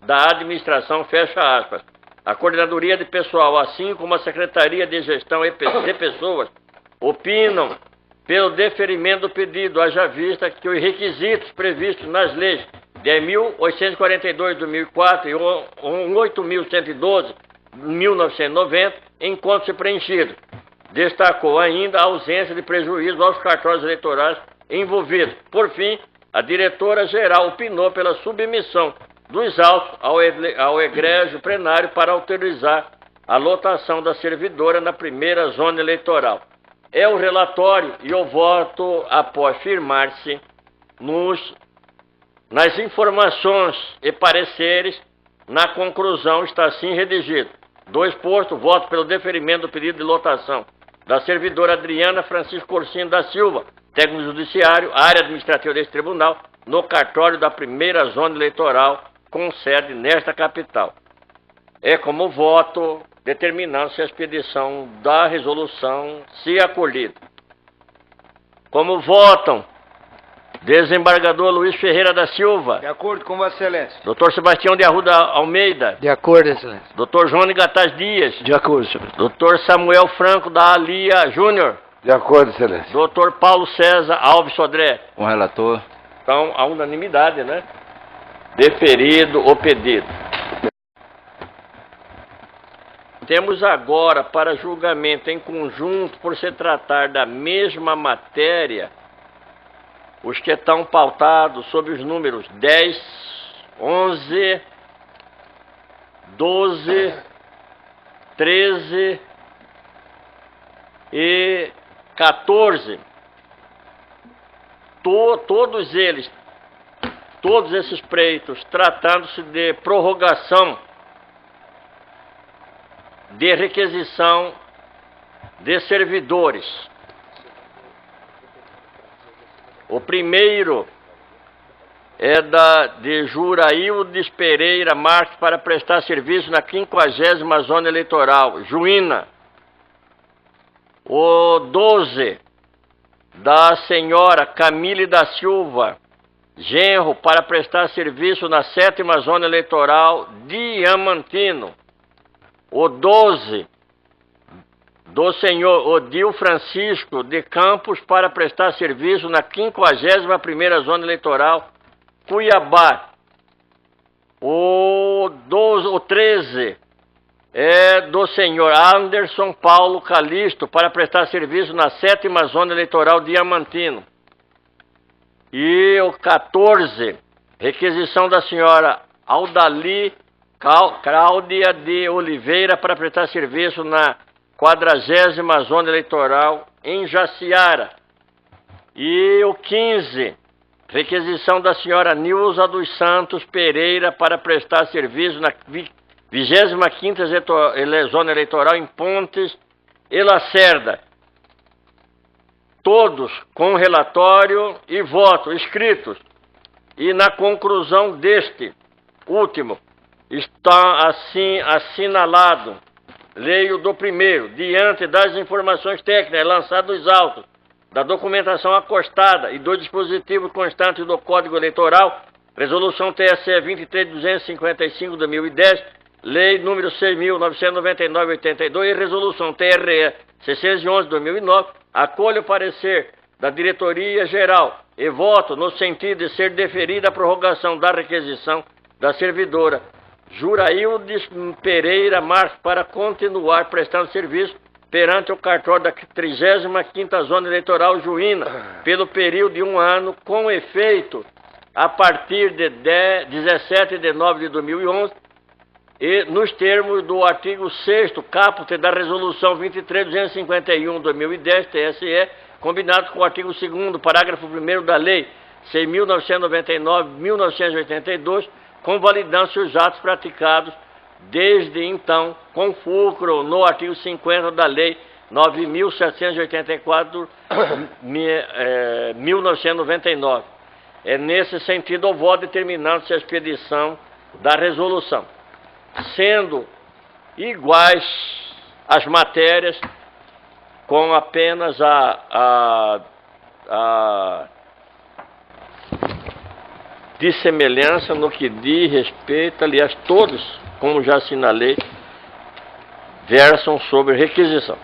da administração, fecha aspas. A Coordenadoria de Pessoal, assim como a Secretaria de Gestão de Pessoas, opinam pelo deferimento do pedido, haja vista que os requisitos previstos nas leis 10.842 de 2004 e 8.112 de 1990 encontram-se preenchidos. Destacou ainda a ausência de prejuízo aos cartórios eleitorais envolvidos. Por fim, a diretora-geral opinou pela submissão dos autos ao egrégio plenário para autorizar a lotação da servidora na primeira zona eleitoral. É o relatório e o voto após firmar-se nas informações e pareceres. Na conclusão está assim redigido. Do exposto, voto pelo deferimento do pedido de lotação da servidora Adriana Francisco Corsino da Silva, técnico judiciário, área administrativa deste tribunal, no cartório da primeira zona eleitoral, com sede nesta capital. É como voto determinando-se a expedição da resolução, se acolhida. Como votam desembargador Luiz Ferreira da Silva. De acordo com Vossa Excelência. Doutor Sebastião de Arruda Almeida. De acordo, Excelência. Doutor João Gataz Dias. De acordo, senhor. Doutor Samuel Franco da Alia Júnior. De acordo, Excelência. Doutor Paulo César Alves Sodré. Com o relator. Então, a unanimidade, né? Deferido o pedido. Temos agora para julgamento em conjunto, por se tratar da mesma matéria, os que estão pautados sob os números 10, 11, 12, 13 e 14. Todos esses pleitos, tratando-se de prorrogação de requisição de servidores. O primeiro é de Juraildes Pereira Marques para prestar serviço na 50ª Zona Eleitoral, Juína. O 12, da senhora Camille da Silva Genro para prestar serviço na 7ª Zona Eleitoral, Diamantino. O 12, do senhor Odil Francisco de Campos para prestar serviço na 51ª Zona Eleitoral, Cuiabá. O 13 é do senhor Anderson Paulo Calixto para prestar serviço na 7ª Zona Eleitoral, Diamantino. E o 14, requisição da senhora Aldali Cláudia de Oliveira para prestar serviço na 40ª Zona Eleitoral em Jaciara. E o 15, requisição da senhora Nilza dos Santos Pereira para prestar serviço na 25ª Zona Eleitoral em Pontes e Lacerda. Todos com relatório e voto escritos. e na conclusão deste último está assim assinalado, leio do primeiro, diante das informações técnicas lançadas nos autos, da documentação acostada e do dispositivo constante do Código Eleitoral, Resolução TSE 23.255/2010, Lei número 6.999/82 e Resolução TRE 611/2009, acolho o parecer da Diretoria Geral e voto no sentido de ser deferida a prorrogação da requisição da servidora Juraildes Pereira Marques para continuar prestando serviço perante o cartório da 35ª Zona Eleitoral Juína pelo período de 1 ano, com efeito a partir de 17 de novembro de 2011 e nos termos do artigo 6º caput da Resolução 23.251/2010 TSE, combinado com o artigo 2º, parágrafo 1º da Lei 6.999/1982, convalidando-se os atos praticados desde então, com fulcro no artigo 50 da Lei 9.784/1999. É nesse sentido o voto determinando-se a expedição da resolução, sendo iguais as matérias, com apenas de semelhança no que diz respeito, aliás, todos, como já assinalei, versam sobre requisição.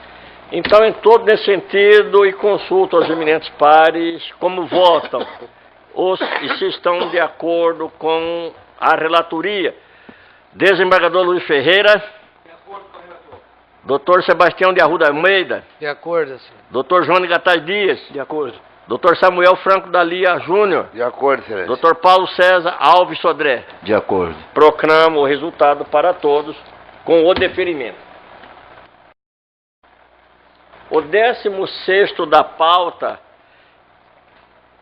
Então, em todo esse sentido, e consulto aos eminentes pares como votam, e se estão de acordo com a relatoria. Desembargador Luiz Ferreira. De acordo com o relator. Doutor Sebastião de Arruda Almeida. De acordo, senhor. Doutor João de Gataz Dias. De acordo. Doutor Samuel Franco da Lia Júnior. De acordo, excelência. Doutor Paulo César Alves Sodré. De acordo. Proclamo o resultado para todos com o deferimento. O 16º da pauta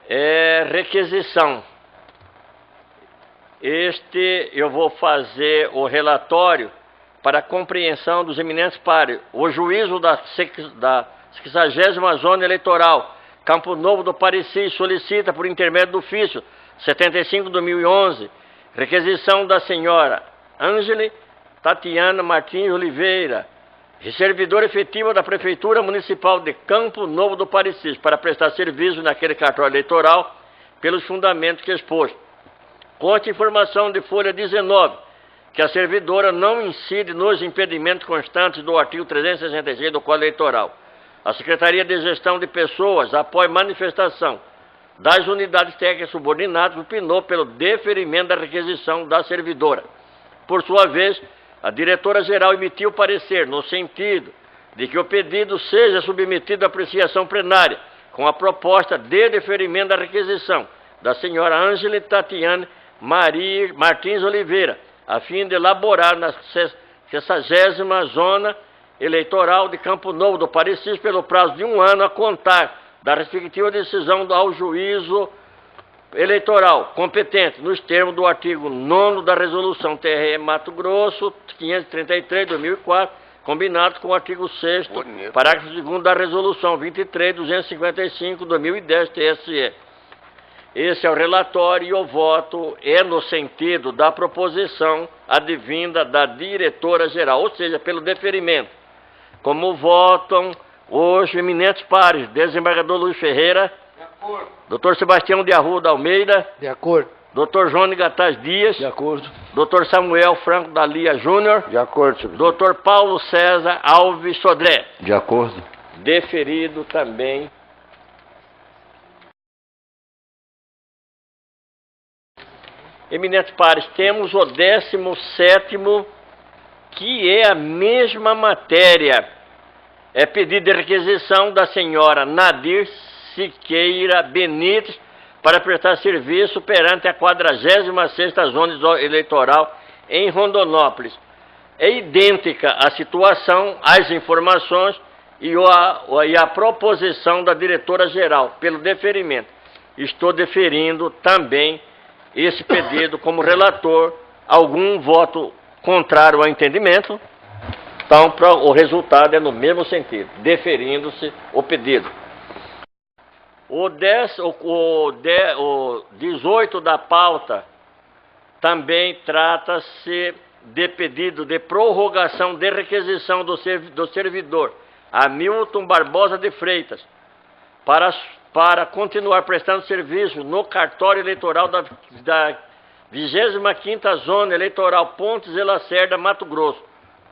é requisição. Eu vou fazer o relatório para compreensão dos eminentes pares. O juízo da 50ª Zona Eleitoral, Campo Novo do Pareci, solicita, por intermédio do ofício 75/2011, requisição da senhora Ângele Tatiana Martins Oliveira, servidora efetiva da Prefeitura Municipal de Campo Novo do Pareci, para prestar serviço naquele cartório eleitoral, pelos fundamentos que expôs. Consta informação de folha 19, que a servidora não incide nos impedimentos constantes do artigo 366 do Código Eleitoral. A Secretaria de Gestão de Pessoas, após manifestação das unidades técnicas subordinadas, opinou pelo deferimento da requisição da servidora. Por sua vez, a diretora-geral emitiu parecer no sentido de que o pedido seja submetido à apreciação plenária, com a proposta de deferimento da requisição da senhora Ângela Tatiane Martins Oliveira, a fim de elaborar na 60ª Zona Eleitoral de Campo Novo do Pareci, pelo prazo de 1 ano a contar da respectiva decisão ao juízo eleitoral competente, nos termos do artigo 9º da Resolução TRE Mato Grosso 533/2004, combinado com o artigo 6º, parágrafo 2º da Resolução 23.255/2010 TSE. Esse é o relatório e o voto é no sentido da proposição advinda da diretora-geral, ou seja, pelo deferimento. Como votam os eminentes pares, desembargador Luiz Ferreira. De acordo. Doutor Sebastião de Arruda Almeida. De acordo. Doutor João de Gataz Dias. De acordo. Doutor Samuel Franco da Lia Júnior. De acordo, senhor. Doutor Paulo César Alves Sodré. De acordo. Deferido também. Eminentes pares, temos o 17º, que é a mesma matéria. É pedido de requisição da senhora Nadir Siqueira Benites para prestar serviço perante a 46ª Zona Eleitoral em Rondonópolis. É idêntica a situação, as informações e a proposição da diretora-geral pelo deferimento. Estou deferindo também esse pedido como relator. Algum voto contrário ao entendimento? Então, o resultado é no mesmo sentido, deferindo-se o pedido. O 18 da pauta também trata-se de pedido de prorrogação de requisição do servidor Hamilton Barbosa de Freitas para continuar prestando serviço no cartório eleitoral da 25ª Zona Eleitoral Pontes e Lacerda, Mato Grosso,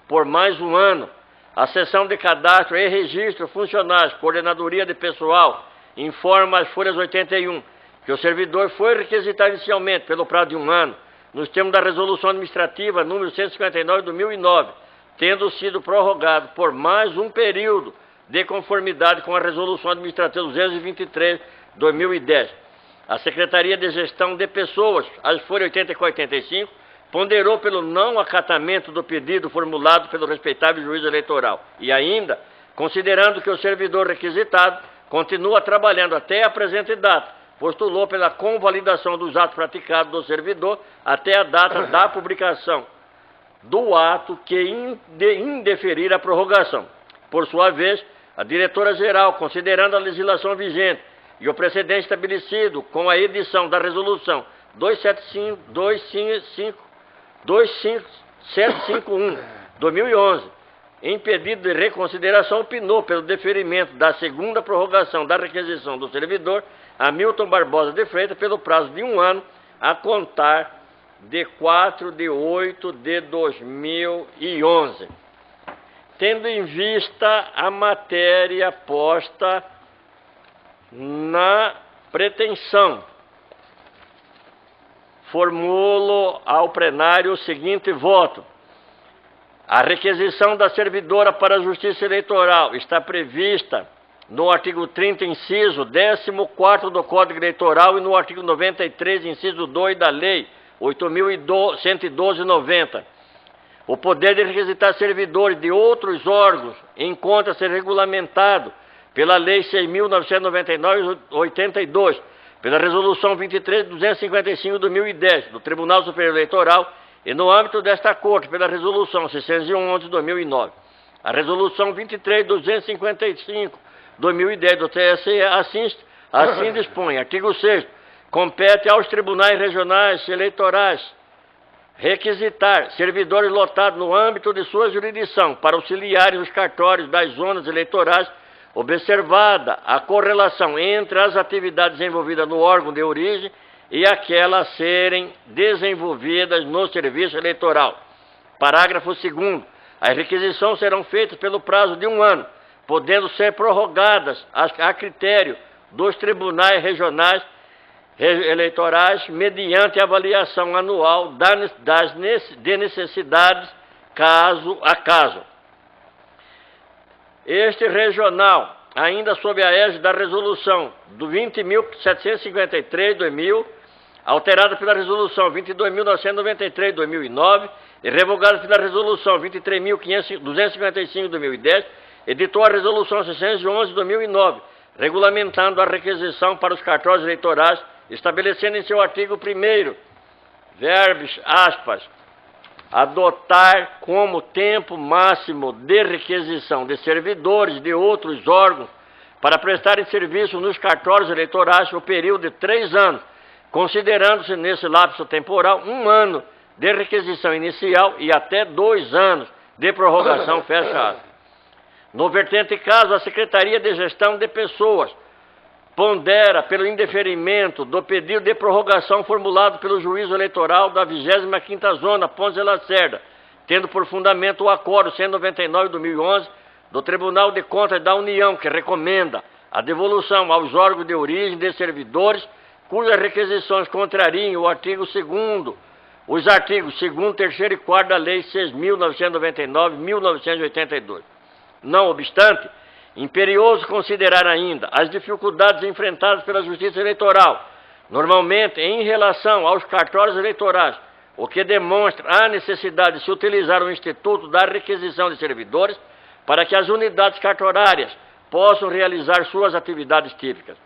por mais um ano. A seção de cadastro e registro funcionários, coordenadoria de pessoal, informa às folhas 81 que o servidor foi requisitado inicialmente pelo prazo de um ano, nos termos da Resolução Administrativa número 159 de 2009, tendo sido prorrogado por mais um período de conformidade com a Resolução Administrativa 223 de 2010. A Secretaria de Gestão de Pessoas, às folhas 84 e 85, ponderou pelo não acatamento do pedido formulado pelo respeitável juiz eleitoral e ainda, considerando que o servidor requisitado continua trabalhando até a presente data, postulou pela convalidação dos atos praticados do servidor até a data da publicação do ato que indeferir a prorrogação. Por sua vez, a diretora-geral, considerando a legislação vigente e o precedente estabelecido com a edição da Resolução 25751/2011, em pedido de reconsideração, opinou pelo deferimento da segunda prorrogação da requisição do servidor Hamilton Barbosa de Freitas pelo prazo de um ano, a contar de 4/8/2011. Tendo em vista a matéria posta na pretensão, formulo ao plenário o seguinte voto. A requisição da servidora para a Justiça Eleitoral está prevista no artigo 30, inciso 14º do Código Eleitoral e no artigo 93, inciso 2 da Lei 8.112/90. O poder de requisitar servidores de outros órgãos encontra-se regulamentado pela Lei 6.999/82, pela Resolução 23.255 de 2010, do Tribunal Superior Eleitoral, e no âmbito desta Corte, pela Resolução 611 de 2009. A Resolução 23.255 de 2010 do TSE assim dispõe. Artigo 6º. Compete aos tribunais regionais eleitorais requisitar servidores lotados no âmbito de sua jurisdição para auxiliarem os cartórios das zonas eleitorais, observada a correlação entre as atividades desenvolvidas no órgão de origem e aquelas a serem desenvolvidas no serviço eleitoral. Parágrafo 2º. As requisições serão feitas pelo prazo de um ano, podendo ser prorrogadas a critério dos tribunais regionais eleitorais mediante avaliação anual de necessidades caso a caso. Este regional, ainda sob a égide da Resolução do 20.753 de 2000, alterada pela Resolução 22.993 de 2009 e revogada pela Resolução 23.255 de 2010, editou a Resolução 611 de 2009, regulamentando a requisição para os cartórios eleitorais, estabelecendo em seu artigo 1º, verbos, aspas, adotar como tempo máximo de requisição de servidores de outros órgãos para prestarem serviço nos cartórios eleitorais o período de 3 anos, considerando-se nesse lapso temporal 1 ano de requisição inicial e até 2 anos de prorrogação, fecha aspas. No vertente caso, a Secretaria de Gestão de Pessoas pondera pelo indeferimento do pedido de prorrogação formulado pelo juízo eleitoral da 25ª Zona, Pontes e Lacerda, tendo por fundamento o acordo 199 de 2011 do Tribunal de Contas da União, que recomenda a devolução aos órgãos de origem de servidores cujas requisições contrariem o artigo 2º, os artigos 2º, 3º e 4º da Lei 6.999/1982. Não obstante, imperioso considerar ainda as dificuldades enfrentadas pela Justiça Eleitoral, normalmente em relação aos cartórios eleitorais, o que demonstra a necessidade de se utilizar o Instituto da Requisição de Servidores para que as unidades cartorárias possam realizar suas atividades típicas.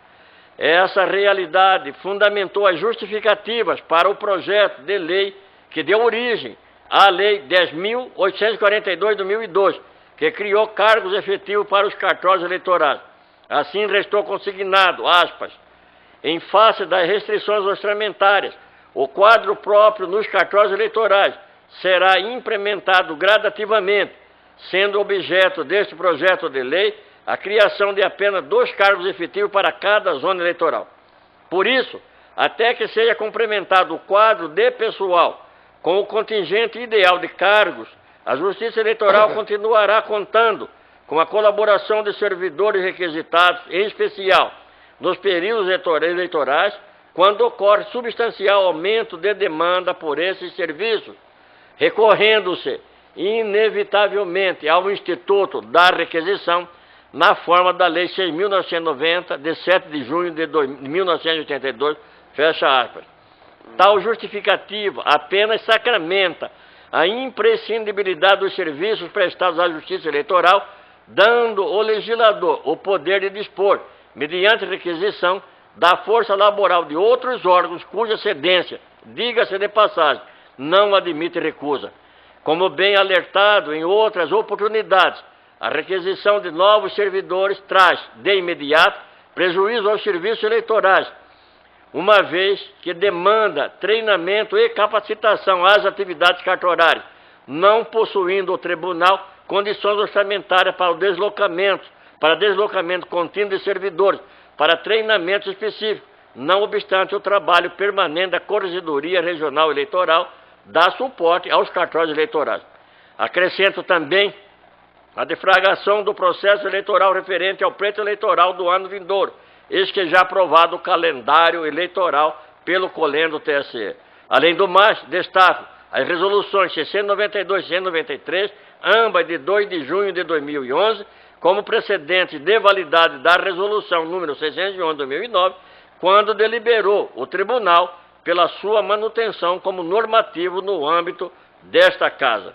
Essa realidade fundamentou as justificativas para o projeto de lei que deu origem à Lei 10.842 de 2002, que criou cargos efetivos para os cartórios eleitorais. Assim restou consignado, aspas, em face das restrições orçamentárias, o quadro próprio nos cartórios eleitorais será implementado gradativamente, sendo objeto deste projeto de lei a criação de apenas 2 cargos efetivos para cada zona eleitoral. Por isso, até que seja complementado o quadro de pessoal com o contingente ideal de cargos, a Justiça Eleitoral continuará contando com a colaboração de servidores requisitados, em especial nos períodos eleitorais, quando ocorre substancial aumento de demanda por esses serviços, recorrendo-se inevitavelmente ao Instituto da Requisição, na forma da Lei 6.990, de 7 de junho de 1982, fecha aspas. Tal justificativa apenas sacramenta a imprescindibilidade dos serviços prestados à Justiça Eleitoral, dando ao legislador o poder de dispor, mediante requisição, da força laboral de outros órgãos cuja cedência, diga-se de passagem, não admite recusa. Como bem alertado em outras oportunidades, a requisição de novos servidores traz, de imediato, prejuízo aos serviços eleitorais, uma vez que demanda treinamento e capacitação às atividades cartorárias, não possuindo o tribunal condições orçamentárias para deslocamento contínuo de servidores, para treinamento específico, não obstante o trabalho permanente da Corregedoria Regional Eleitoral dá suporte aos cartórios eleitorais. Acrescento também a deflagração do processo eleitoral referente ao pleito eleitoral do ano vindouro, eis que já aprovado o calendário eleitoral pelo Colém do TSE. Além do mais, destaco as resoluções 692 e 693, ambas de 2 de junho de 2011, como precedente de validade da resolução número 611 de 2009, quando deliberou o tribunal pela sua manutenção como normativo no âmbito desta Casa.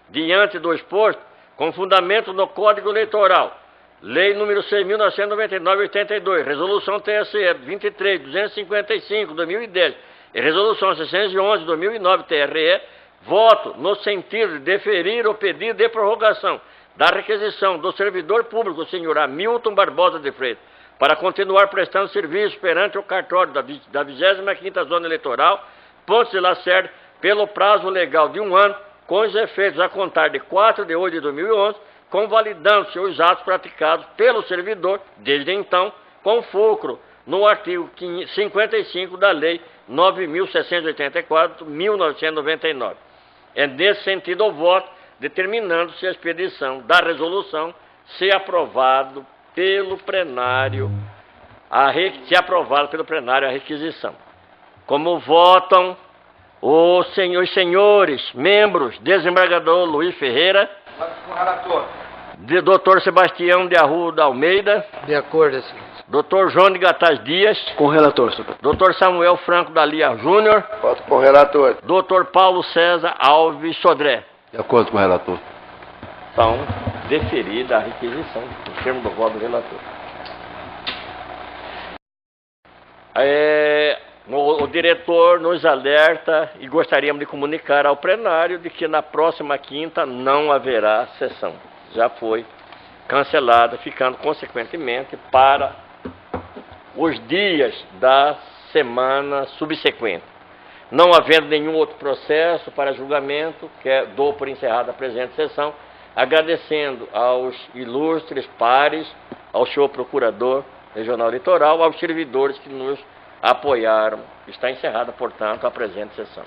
Diante do exposto, com fundamento no Código Eleitoral, Lei número 6.999/82, Resolução TSE 23.255/2010 e Resolução 611/2009 TRE, voto no sentido de deferir o pedido de prorrogação da requisição do servidor público, senhor Hamilton Barbosa de Freitas, para continuar prestando serviço perante o cartório da 25ª Zona Eleitoral, Pontes de Lacerda, pelo prazo legal de 1 ano, com os efeitos a contar de 4 de 8 de 2011, convalidando-se os atos praticados pelo servidor, desde então, com fulcro no artigo 55 da Lei 9.684/1999. É nesse sentido o voto, determinando-se a expedição da resolução, se aprovado pelo plenário a requisição. Como votam os senhores membros, desembargador Luiz Ferreira, Com o relator. Dr. Sebastião de Arruda Almeida, De acordo, excelência. Dr. João de Gataz Dias, Com o relator, senhor presidente. Dr. Samuel Franco da Lia Júnior, Voto com o relator. Dr. Paulo César Alves Sodré. De acordo com o relator. Então, deferida a requisição, no termo do voto do relator. O diretor nos alerta e gostaríamos de comunicar ao plenário de que na próxima quinta não haverá sessão. Já foi cancelada, ficando consequentemente para os dias da semana subsequente. Não havendo nenhum outro processo para julgamento, dou por encerrada a presente sessão, agradecendo aos ilustres pares, ao senhor Procurador Regional Eleitoral, aos servidores que nos apoiaram. Está encerrada, portanto, a presente sessão.